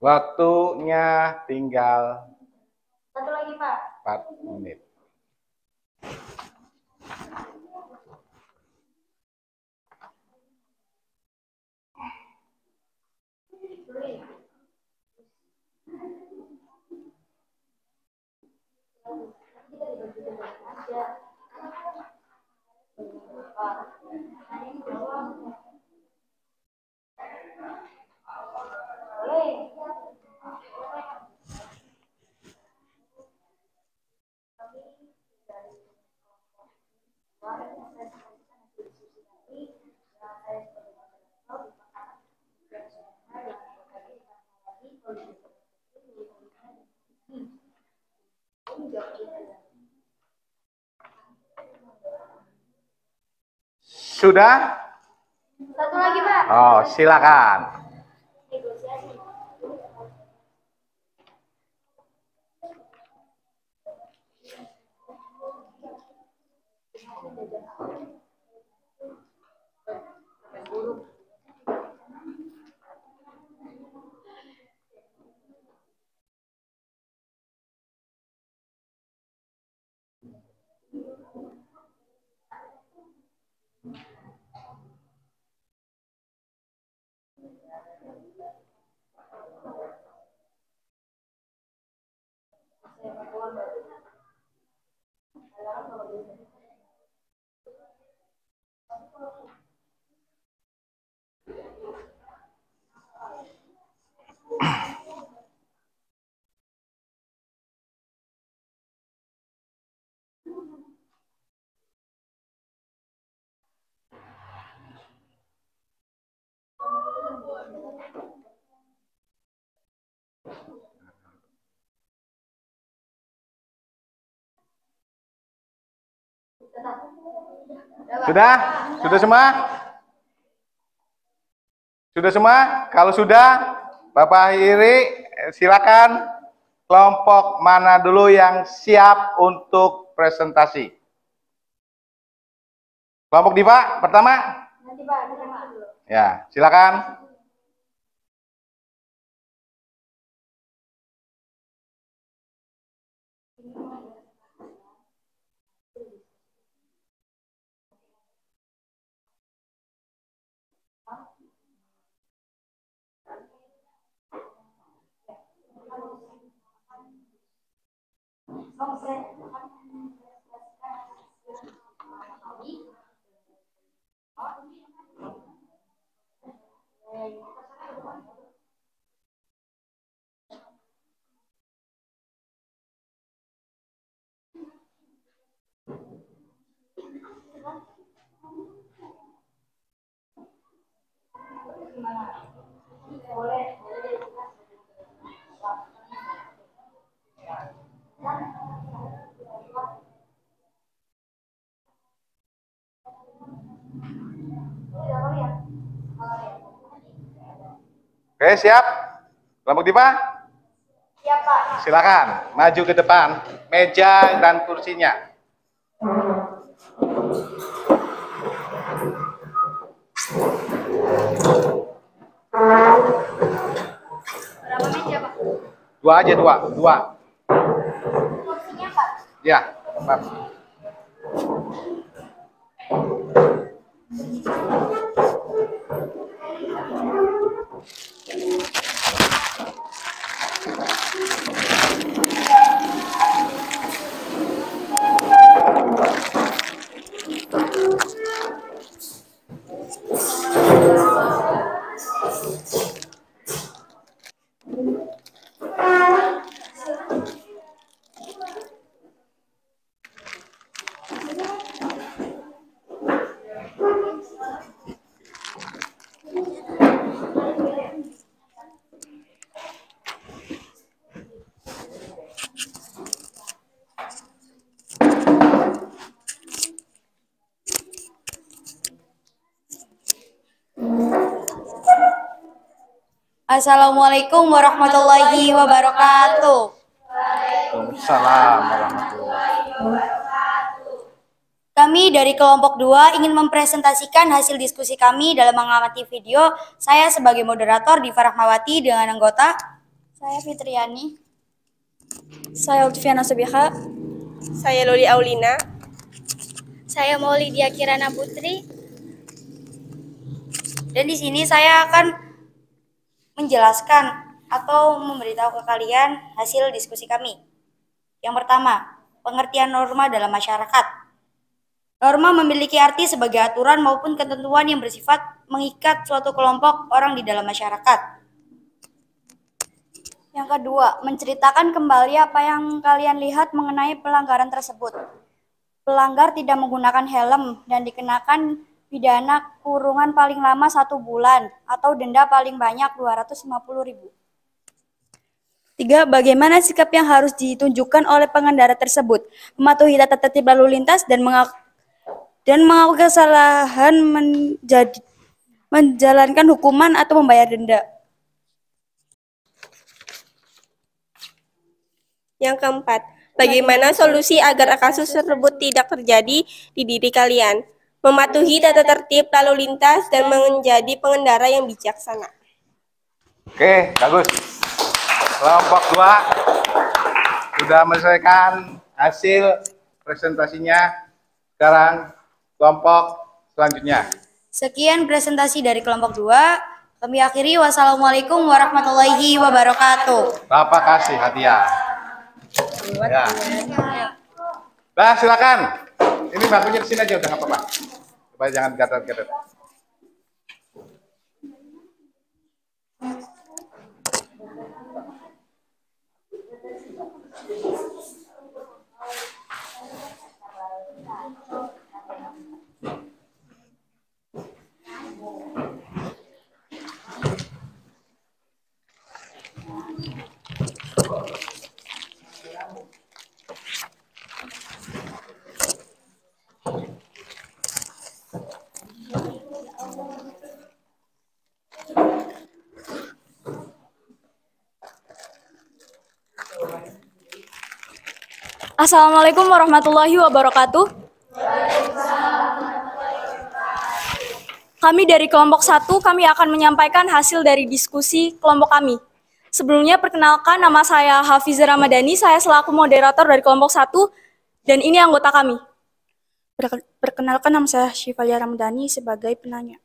Waktunya tinggal Satu lagi, Pak. 4 menit. Sudah? Satu lagi, Pak. Oh, silakan. Sudah? Sudah semua? Sudah semua? Kalau sudah, Bapak Iri, silakan kelompok mana dulu yang siap untuk presentasi. Kelompok Diva pertama? Nanti Pak, kita masuk dulu. Ya, silakan. Oke, siap? Kelompok Diva? Siap Pak. Silakan maju ke depan meja dan kursinya. Berapa meja Pak? Dua aja, dua. Kursinya Pak. Ya, Pak. Assalamualaikum warahmatullahi wabarakatuh. Waalaikumsalam warahmatullahi wabarakatuh. Kami dari kelompok 2 ingin mempresentasikan hasil diskusi kami dalam mengamati video. Saya sebagai moderator Diva Rahmawati dengan anggota saya Fitriani, saya Lutfiana Subiha, saya Loli Aulina, saya Maulidia Kirana Putri. Dan di sini saya akan menjelaskan atau memberitahu ke kalian hasil diskusi kami. Yang pertama, pengertian norma dalam masyarakat. Norma memiliki arti sebagai aturan maupun ketentuan yang bersifat mengikat suatu kelompok orang di dalam masyarakat. Yang kedua, menceritakan kembali apa yang kalian lihat mengenai pelanggaran tersebut. Pelanggar tidak menggunakan helm dan dikenakan pidana kurungan paling lama 1 bulan atau denda paling banyak 250.000. 3. Bagaimana sikap yang harus ditunjukkan oleh pengendara tersebut? Mematuhi tata tertib lalu lintas dan mengaku kesalahan menjalankan hukuman atau membayar denda. Yang keempat, bagaimana solusi agar kasus tersebut tidak terjadi di diri kalian? Mematuhi tata tertib lalu lintas dan menjadi pengendara yang bijaksana. Oke, bagus. Kelompok 2 sudah menyelesaikan hasil presentasinya. Sekarang kelompok selanjutnya. Sekian presentasi dari kelompok 2. Kami akhiri. Wassalamualaikum warahmatullahi wabarakatuh. Bapak kasih hadiah. Ya. Nah, silakan. Ini bangkunya di sini aja udah nggak apa-apa. Supaya jangan gatal-gatal. Assalamualaikum warahmatullahi wabarakatuh. Kami dari kelompok 1, kami akan menyampaikan hasil dari diskusi kelompok kami. Sebelumnya perkenalkan, nama saya Hafizah Ramadhani, saya selaku moderator dari kelompok 1, dan ini anggota kami. Perkenalkan, nama saya Syifalia Ramadhani sebagai penanya.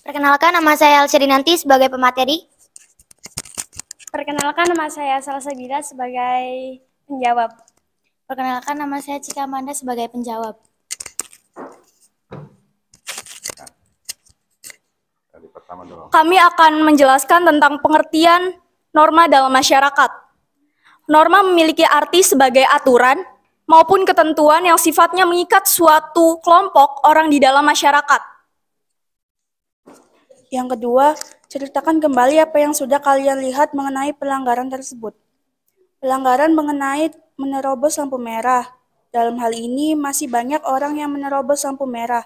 Perkenalkan, nama saya Elsyadinanti sebagai pemateri. Perkenalkan, nama saya Salsabila sebagai penjawab. Perkenalkan, nama saya Cika Amanda sebagai penjawab. Kami akan menjelaskan tentang pengertian norma dalam masyarakat. Norma memiliki arti sebagai aturan maupun ketentuan yang sifatnya mengikat suatu kelompok orang di dalam masyarakat. Yang kedua, ceritakan kembali apa yang sudah kalian lihat mengenai pelanggaran tersebut. Pelanggaran mengenai menerobos lampu merah. Dalam hal ini masih banyak orang yang menerobos lampu merah.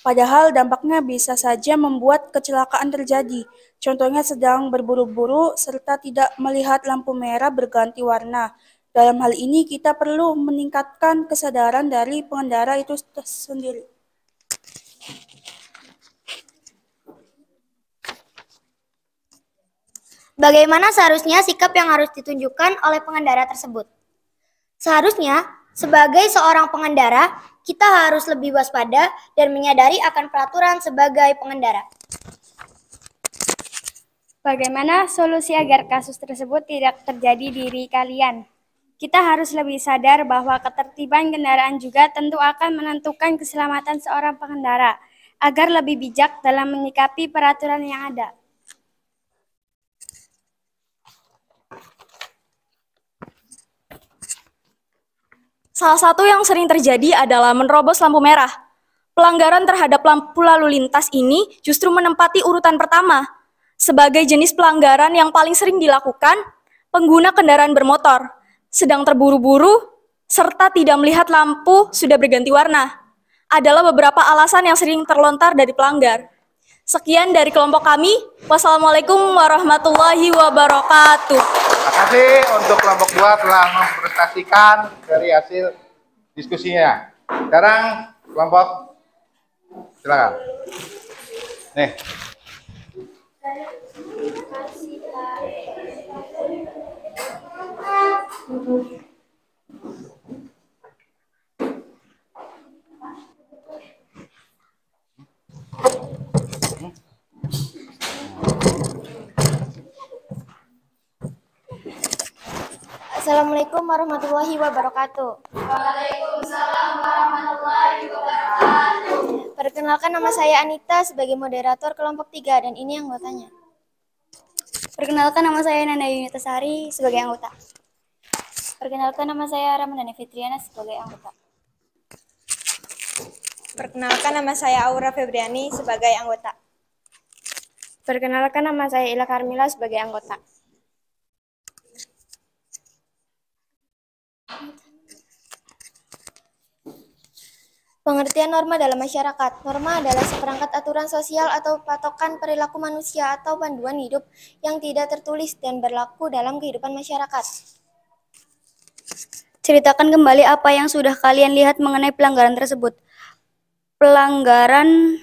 Padahal dampaknya bisa saja membuat kecelakaan terjadi. Contohnya sedang berburu-buru serta tidak melihat lampu merah berganti warna. Dalam hal ini kita perlu meningkatkan kesadaran dari pengendara itu sendiri. Bagaimana seharusnya sikap yang harus ditunjukkan oleh pengendara tersebut? Seharusnya, sebagai seorang pengendara, kita harus lebih waspada dan menyadari akan peraturan sebagai pengendara. Bagaimana solusi agar kasus tersebut tidak terjadi di diri kalian? Kita harus lebih sadar bahwa ketertiban kendaraan juga tentu akan menentukan keselamatan seorang pengendara, agar lebih bijak dalam menyikapi peraturan yang ada. Salah satu yang sering terjadi adalah menerobos lampu merah. Pelanggaran terhadap lampu lalu lintas ini justru menempati urutan pertama. Sebagai jenis pelanggaran yang paling sering dilakukan, pengguna kendaraan bermotor sedang terburu-buru serta tidak melihat lampu sudah berganti warna. Adalah beberapa alasan yang sering terlontar dari pelanggar. Sekian dari kelompok kami. Wassalamualaikum warahmatullahi wabarakatuh. Terima kasih untuk kelompok 2 telah mempresentasikan dari hasil diskusinya. Sekarang kelompok, silakan. Nih. Assalamualaikum warahmatullahi wabarakatuh. Waalaikumsalam warahmatullahi wabarakatuh. Perkenalkan, nama saya Anita sebagai moderator kelompok 3 dan ini anggotanya. Perkenalkan, nama saya Nanda Yunitasari sebagai anggota. Perkenalkan, nama saya Ramadhani Fitriana sebagai anggota. Perkenalkan, nama saya Aura Febriani sebagai anggota. Perkenalkan, nama saya Ila Karmila sebagai anggota. Pengertian norma dalam masyarakat. Norma adalah seperangkat aturan sosial atau patokan perilaku manusia atau panduan hidup yang tidak tertulis dan berlaku dalam kehidupan masyarakat. Ceritakan kembali apa yang sudah kalian lihat mengenai pelanggaran tersebut. Pelanggaran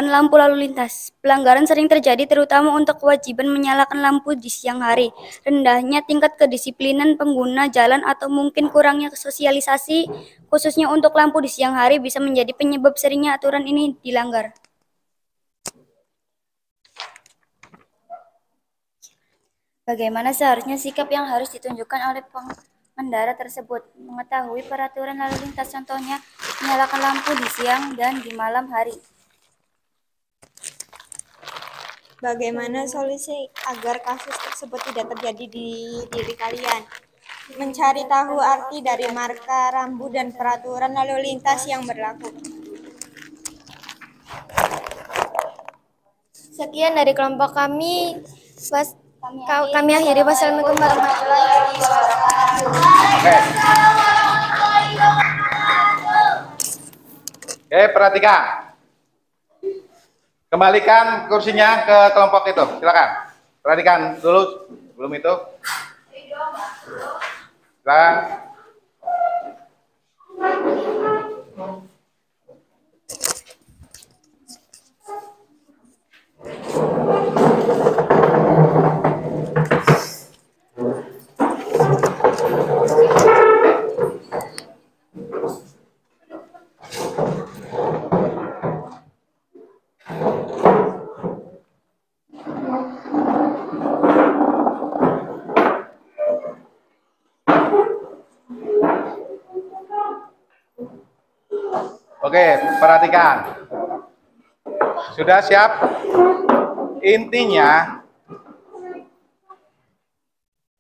lampu lalu lintas. Pelanggaran sering terjadi terutama untuk kewajiban menyalakan lampu di siang hari, rendahnya tingkat kedisiplinan pengguna jalan atau mungkin kurangnya sosialisasi khususnya untuk lampu di siang hari bisa menjadi penyebab seringnya aturan ini dilanggar. Bagaimana seharusnya sikap yang harus ditunjukkan oleh pengendara tersebut? Mengetahui peraturan lalu lintas, contohnya menyalakan lampu di siang dan di malam hari. Bagaimana solusi agar kasus tersebut tidak terjadi di diri kalian? Mencari tahu arti dari marka, rambu, dan peraturan lalu lintas yang berlaku. Sekian dari kelompok kami. Kami akhiri. Wassalamualaikum warahmatullahi wabarakatuh. Oke, perhatikan. Kembalikan kursinya ke kelompok itu, silakan. Perhatikan dulu Belum itu? Silakan. Oke, perhatikan. Sudah siap? Intinya,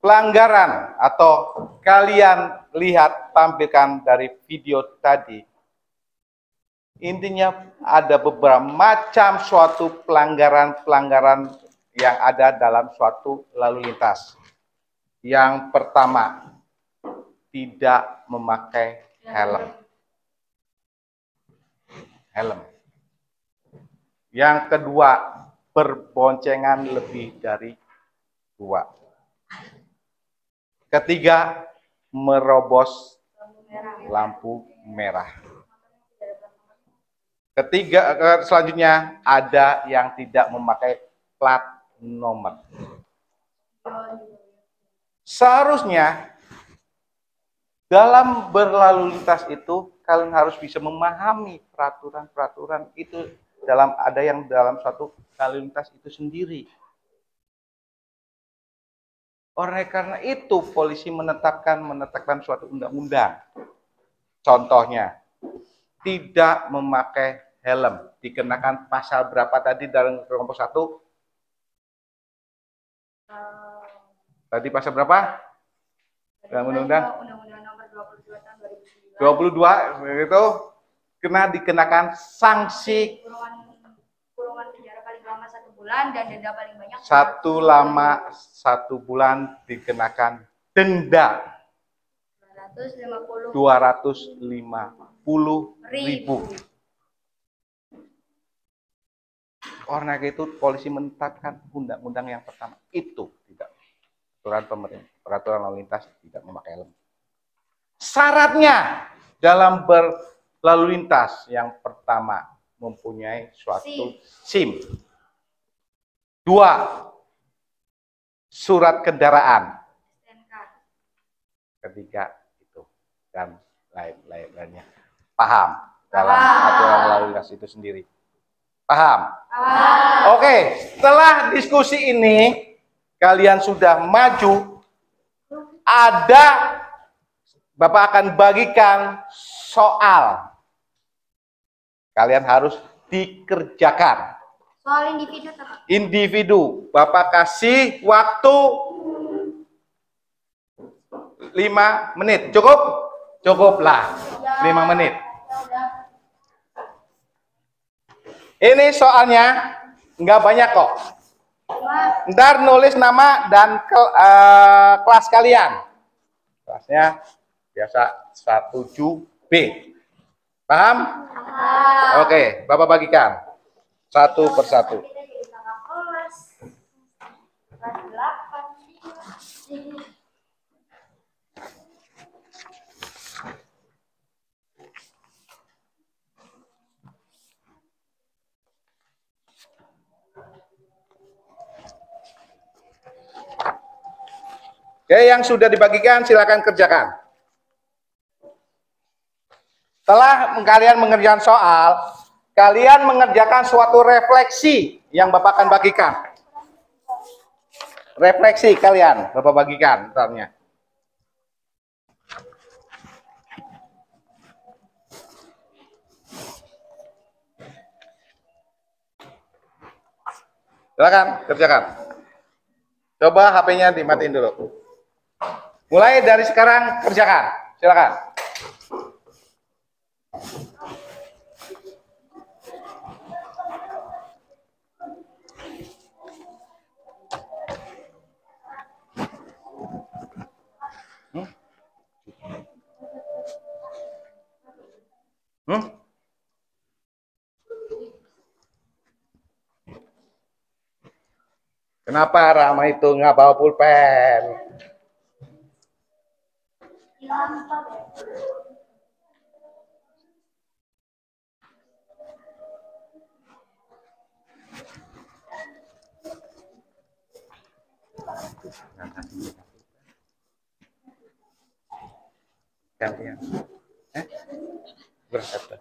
pelanggaran atau kalian lihat tampilkan dari video tadi, intinya ada beberapa macam suatu pelanggaran-pelanggaran yang ada dalam suatu lalu lintas. Yang pertama, tidak memakai helm. Yang kedua, berboncengan lebih dari 2. Ketiga, merobos lampu merah. Selanjutnya, ada yang tidak memakai plat nomor. Seharusnya dalam berlalu lintas itu kalian harus bisa memahami peraturan-peraturan itu ada yang dalam suatu lalu lintas itu sendiri. Oleh karena itu polisi menetapkan suatu undang-undang. Contohnya, tidak memakai helm dikenakan pasal berapa tadi dalam kelompok 1? Tadi pasal berapa? Dalam undang-undang? Undang-undang nomor 22 tahun 2009. 22 itu dikenakan sanksi kurungan penjara paling lama 1 bulan dan denda paling banyak 1 bulan dikenakan denda 250.000. Karena itu polisi menetapkan undang-undang yang pertama itu tidak peraturan lalu lintas tidak memakai helm. Syaratnya dalam berlalu lintas yang pertama mempunyai suatu SIM. 2, surat kendaraan. Ketiga itu dan lainnya. Paham dalam aturan lalu lintas itu sendiri. Paham? Oke, setelah diskusi ini kalian sudah maju, Bapak akan bagikan soal. Kalian harus dikerjakan. Soal individu. Bapak kasih waktu 5 menit. Cukup? Cukuplah. 5 menit. Ini soalnya nggak banyak kok. Ntar nulis nama dan kelas kalian. Kelasnya biasa 17B. Paham? Oke, Bapak bagikan satu persatu. Oke, yang sudah dibagikan silakan kerjakan. Setelah kalian mengerjakan soal, kalian mengerjakan suatu refleksi yang Bapak akan bagikan. Refleksi kalian, Bapak bagikan misalnya. Silakan kerjakan. Coba HP-nya dimatiin dulu. Mulai dari sekarang kerjakan. Silakan. Kenapa Rama itu nggak bawa pulpen? Gantian. Bersatu.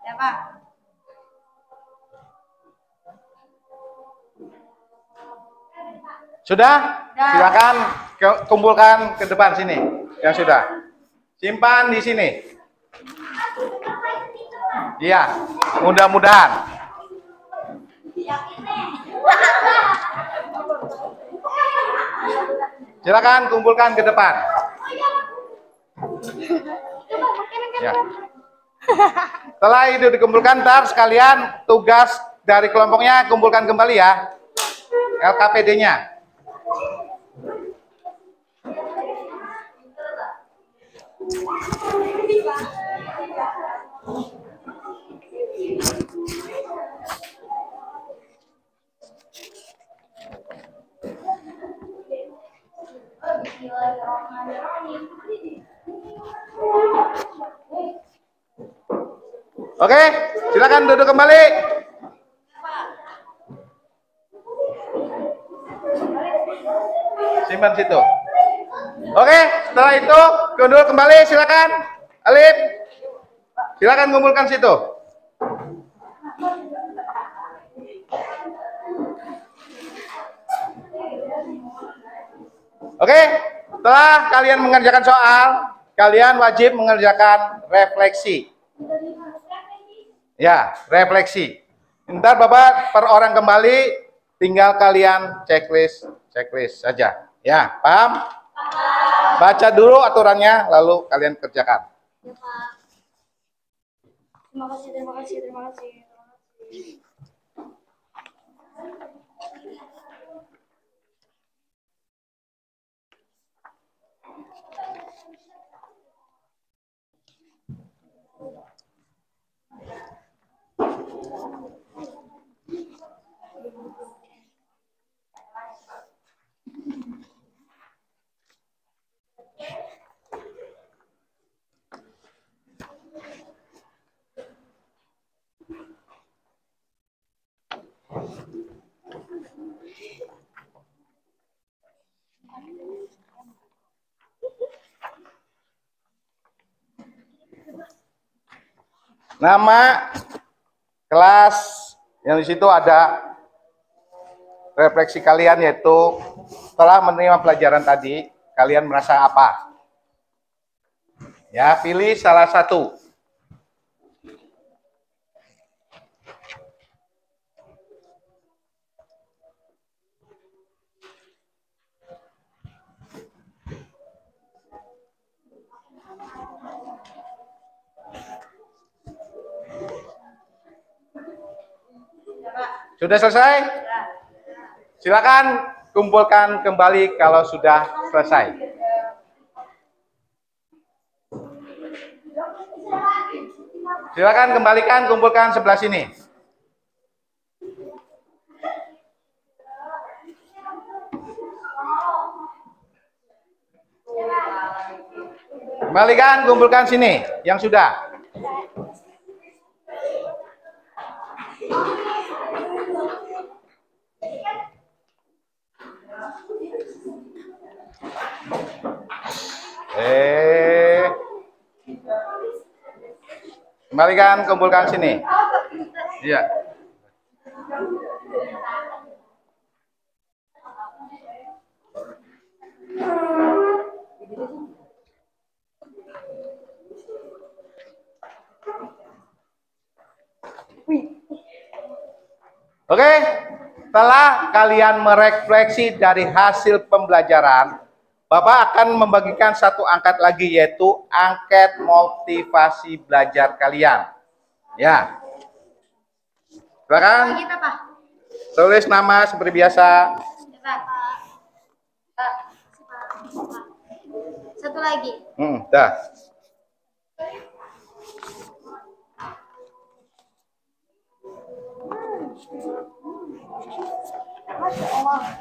Ya, Pak. Sudah? Silakan kumpulkan ke depan sini. Yang sudah. Simpan di sini. Iya, mudah-mudahan. Silakan kumpulkan ke depan. Ya. Setelah itu dikumpulkan, ntar sekalian tugas dari kelompoknya kumpulkan kembali ya. LKPD-nya. Oke, silakan duduk kembali. Simpan situ. Oke, setelah itu mundur kembali, silakan. Alif, silakan kumpulkan situ. Oke, setelah kalian mengerjakan soal, kalian wajib mengerjakan refleksi. Ya, refleksi. Ntar Bapak per orang kembali, tinggal kalian checklist saja. Ya, paham? Baca dulu aturannya, lalu kalian kerjakan. Terima kasih. Nama kelas yang di situ ada refleksi kalian, yaitu setelah menerima pelajaran tadi kalian merasa apa? Ya, pilih salah satu. Sudah selesai? Silakan kumpulkan kembali kalau sudah selesai. Silakan kembalikan, kumpulkan sebelah sini. Kembalikan, kumpulkan sini yang sudah. Kembalikan, kumpulkan sini. Iya. Oke, setelah kalian merefleksi dari hasil pembelajaran, Bapak akan membagikan satu angket lagi, yaitu angket motivasi belajar kalian. Ya. Silakan. Tulis nama seperti biasa. Satu lagi. Dah. Masya Allah.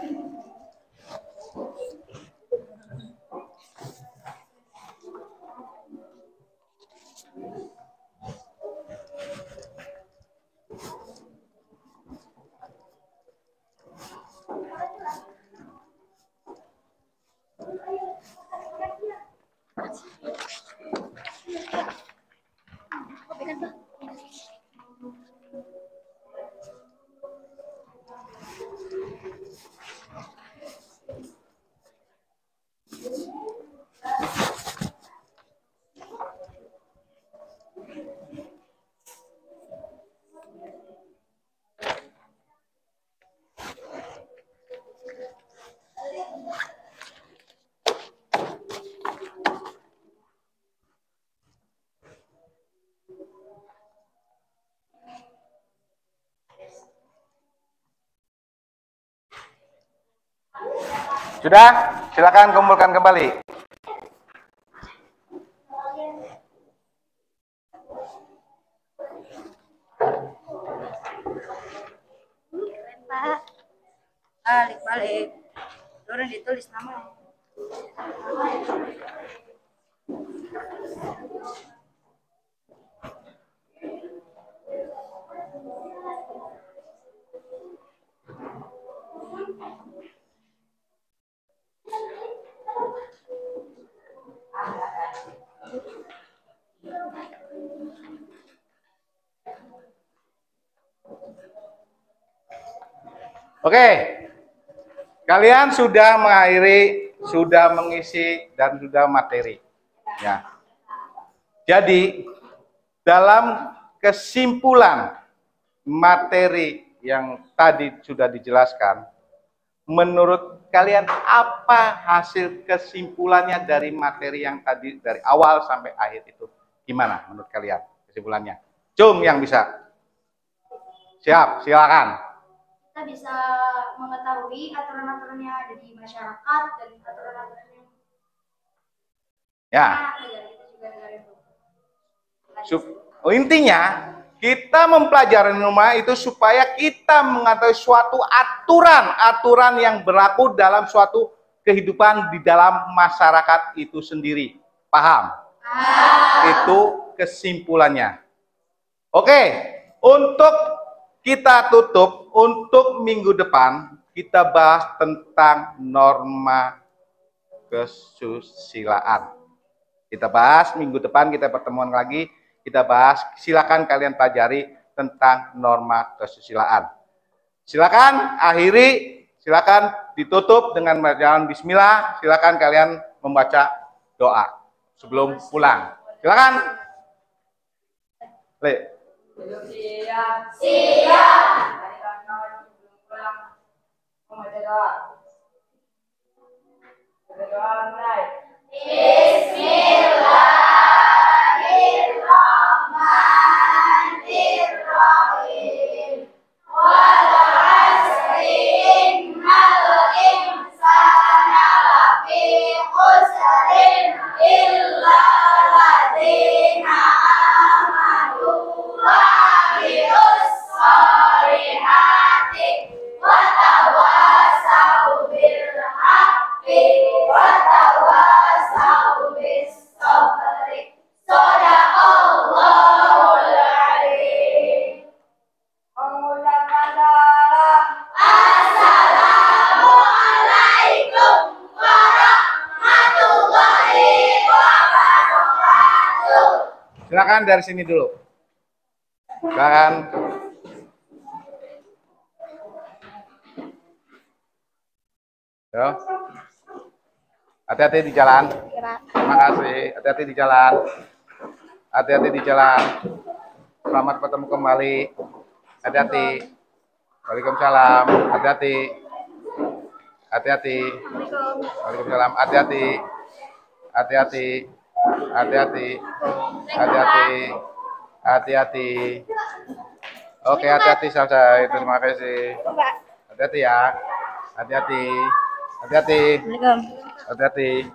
Sudah? Silakan kumpulkan kembali. Pak. Balik. Turun ditulis nama. Oke, kalian sudah mengakhiri, sudah mengisi, dan sudah materi. Ya. Jadi, dalam kesimpulan materi yang tadi sudah dijelaskan, menurut kalian apa hasil kesimpulannya dari materi yang tadi dari awal sampai akhir itu? Gimana menurut kalian kesimpulannya? Cum yang bisa. Siap, silakan. Kita bisa mengetahui aturan-aturan yang ada di masyarakat dan aturan-aturan yang intinya kita mempelajari rumah itu supaya kita mengetahui suatu aturan yang berlaku dalam suatu kehidupan di dalam masyarakat itu sendiri. Paham? Itu kesimpulannya. Oke, untuk kita tutup, untuk minggu depan kita bahas tentang norma kesusilaan. Kita bahas minggu depan, kita pertemuan lagi, kita bahas, silakan kalian pelajari tentang norma kesusilaan. Silakan akhiri, silakan ditutup dengan bacaan bismillah, silakan kalian membaca doa sebelum pulang. Silakan. Siap. Bismillahirrahmanirrahim. illalladzina amanu wa amilus solihati wa tawassaw bil haqqi wa tawassaw bis sabri. Shadaqallahul adzim. Mengucapkan salam. Assalamualaikum warahmatullahi wabarakatuh. Silakan dari sini dulu. Silakan. Yo. Hati-hati di jalan. Terima kasih. Hati-hati di jalan. Hati-hati di jalan. Selamat bertemu kembali. Hati-hati. Waalaikumsalam. Hati-hati. Hati-hati. Waalaikumsalam. Hati-hati. Hati-hati. Hati-hati. Hati-hati. Hati-hati. Oke, hati-hati selesai. Terima kasih. Hati-hati ya. Hati-hati. Hati-hati. Hati-hati.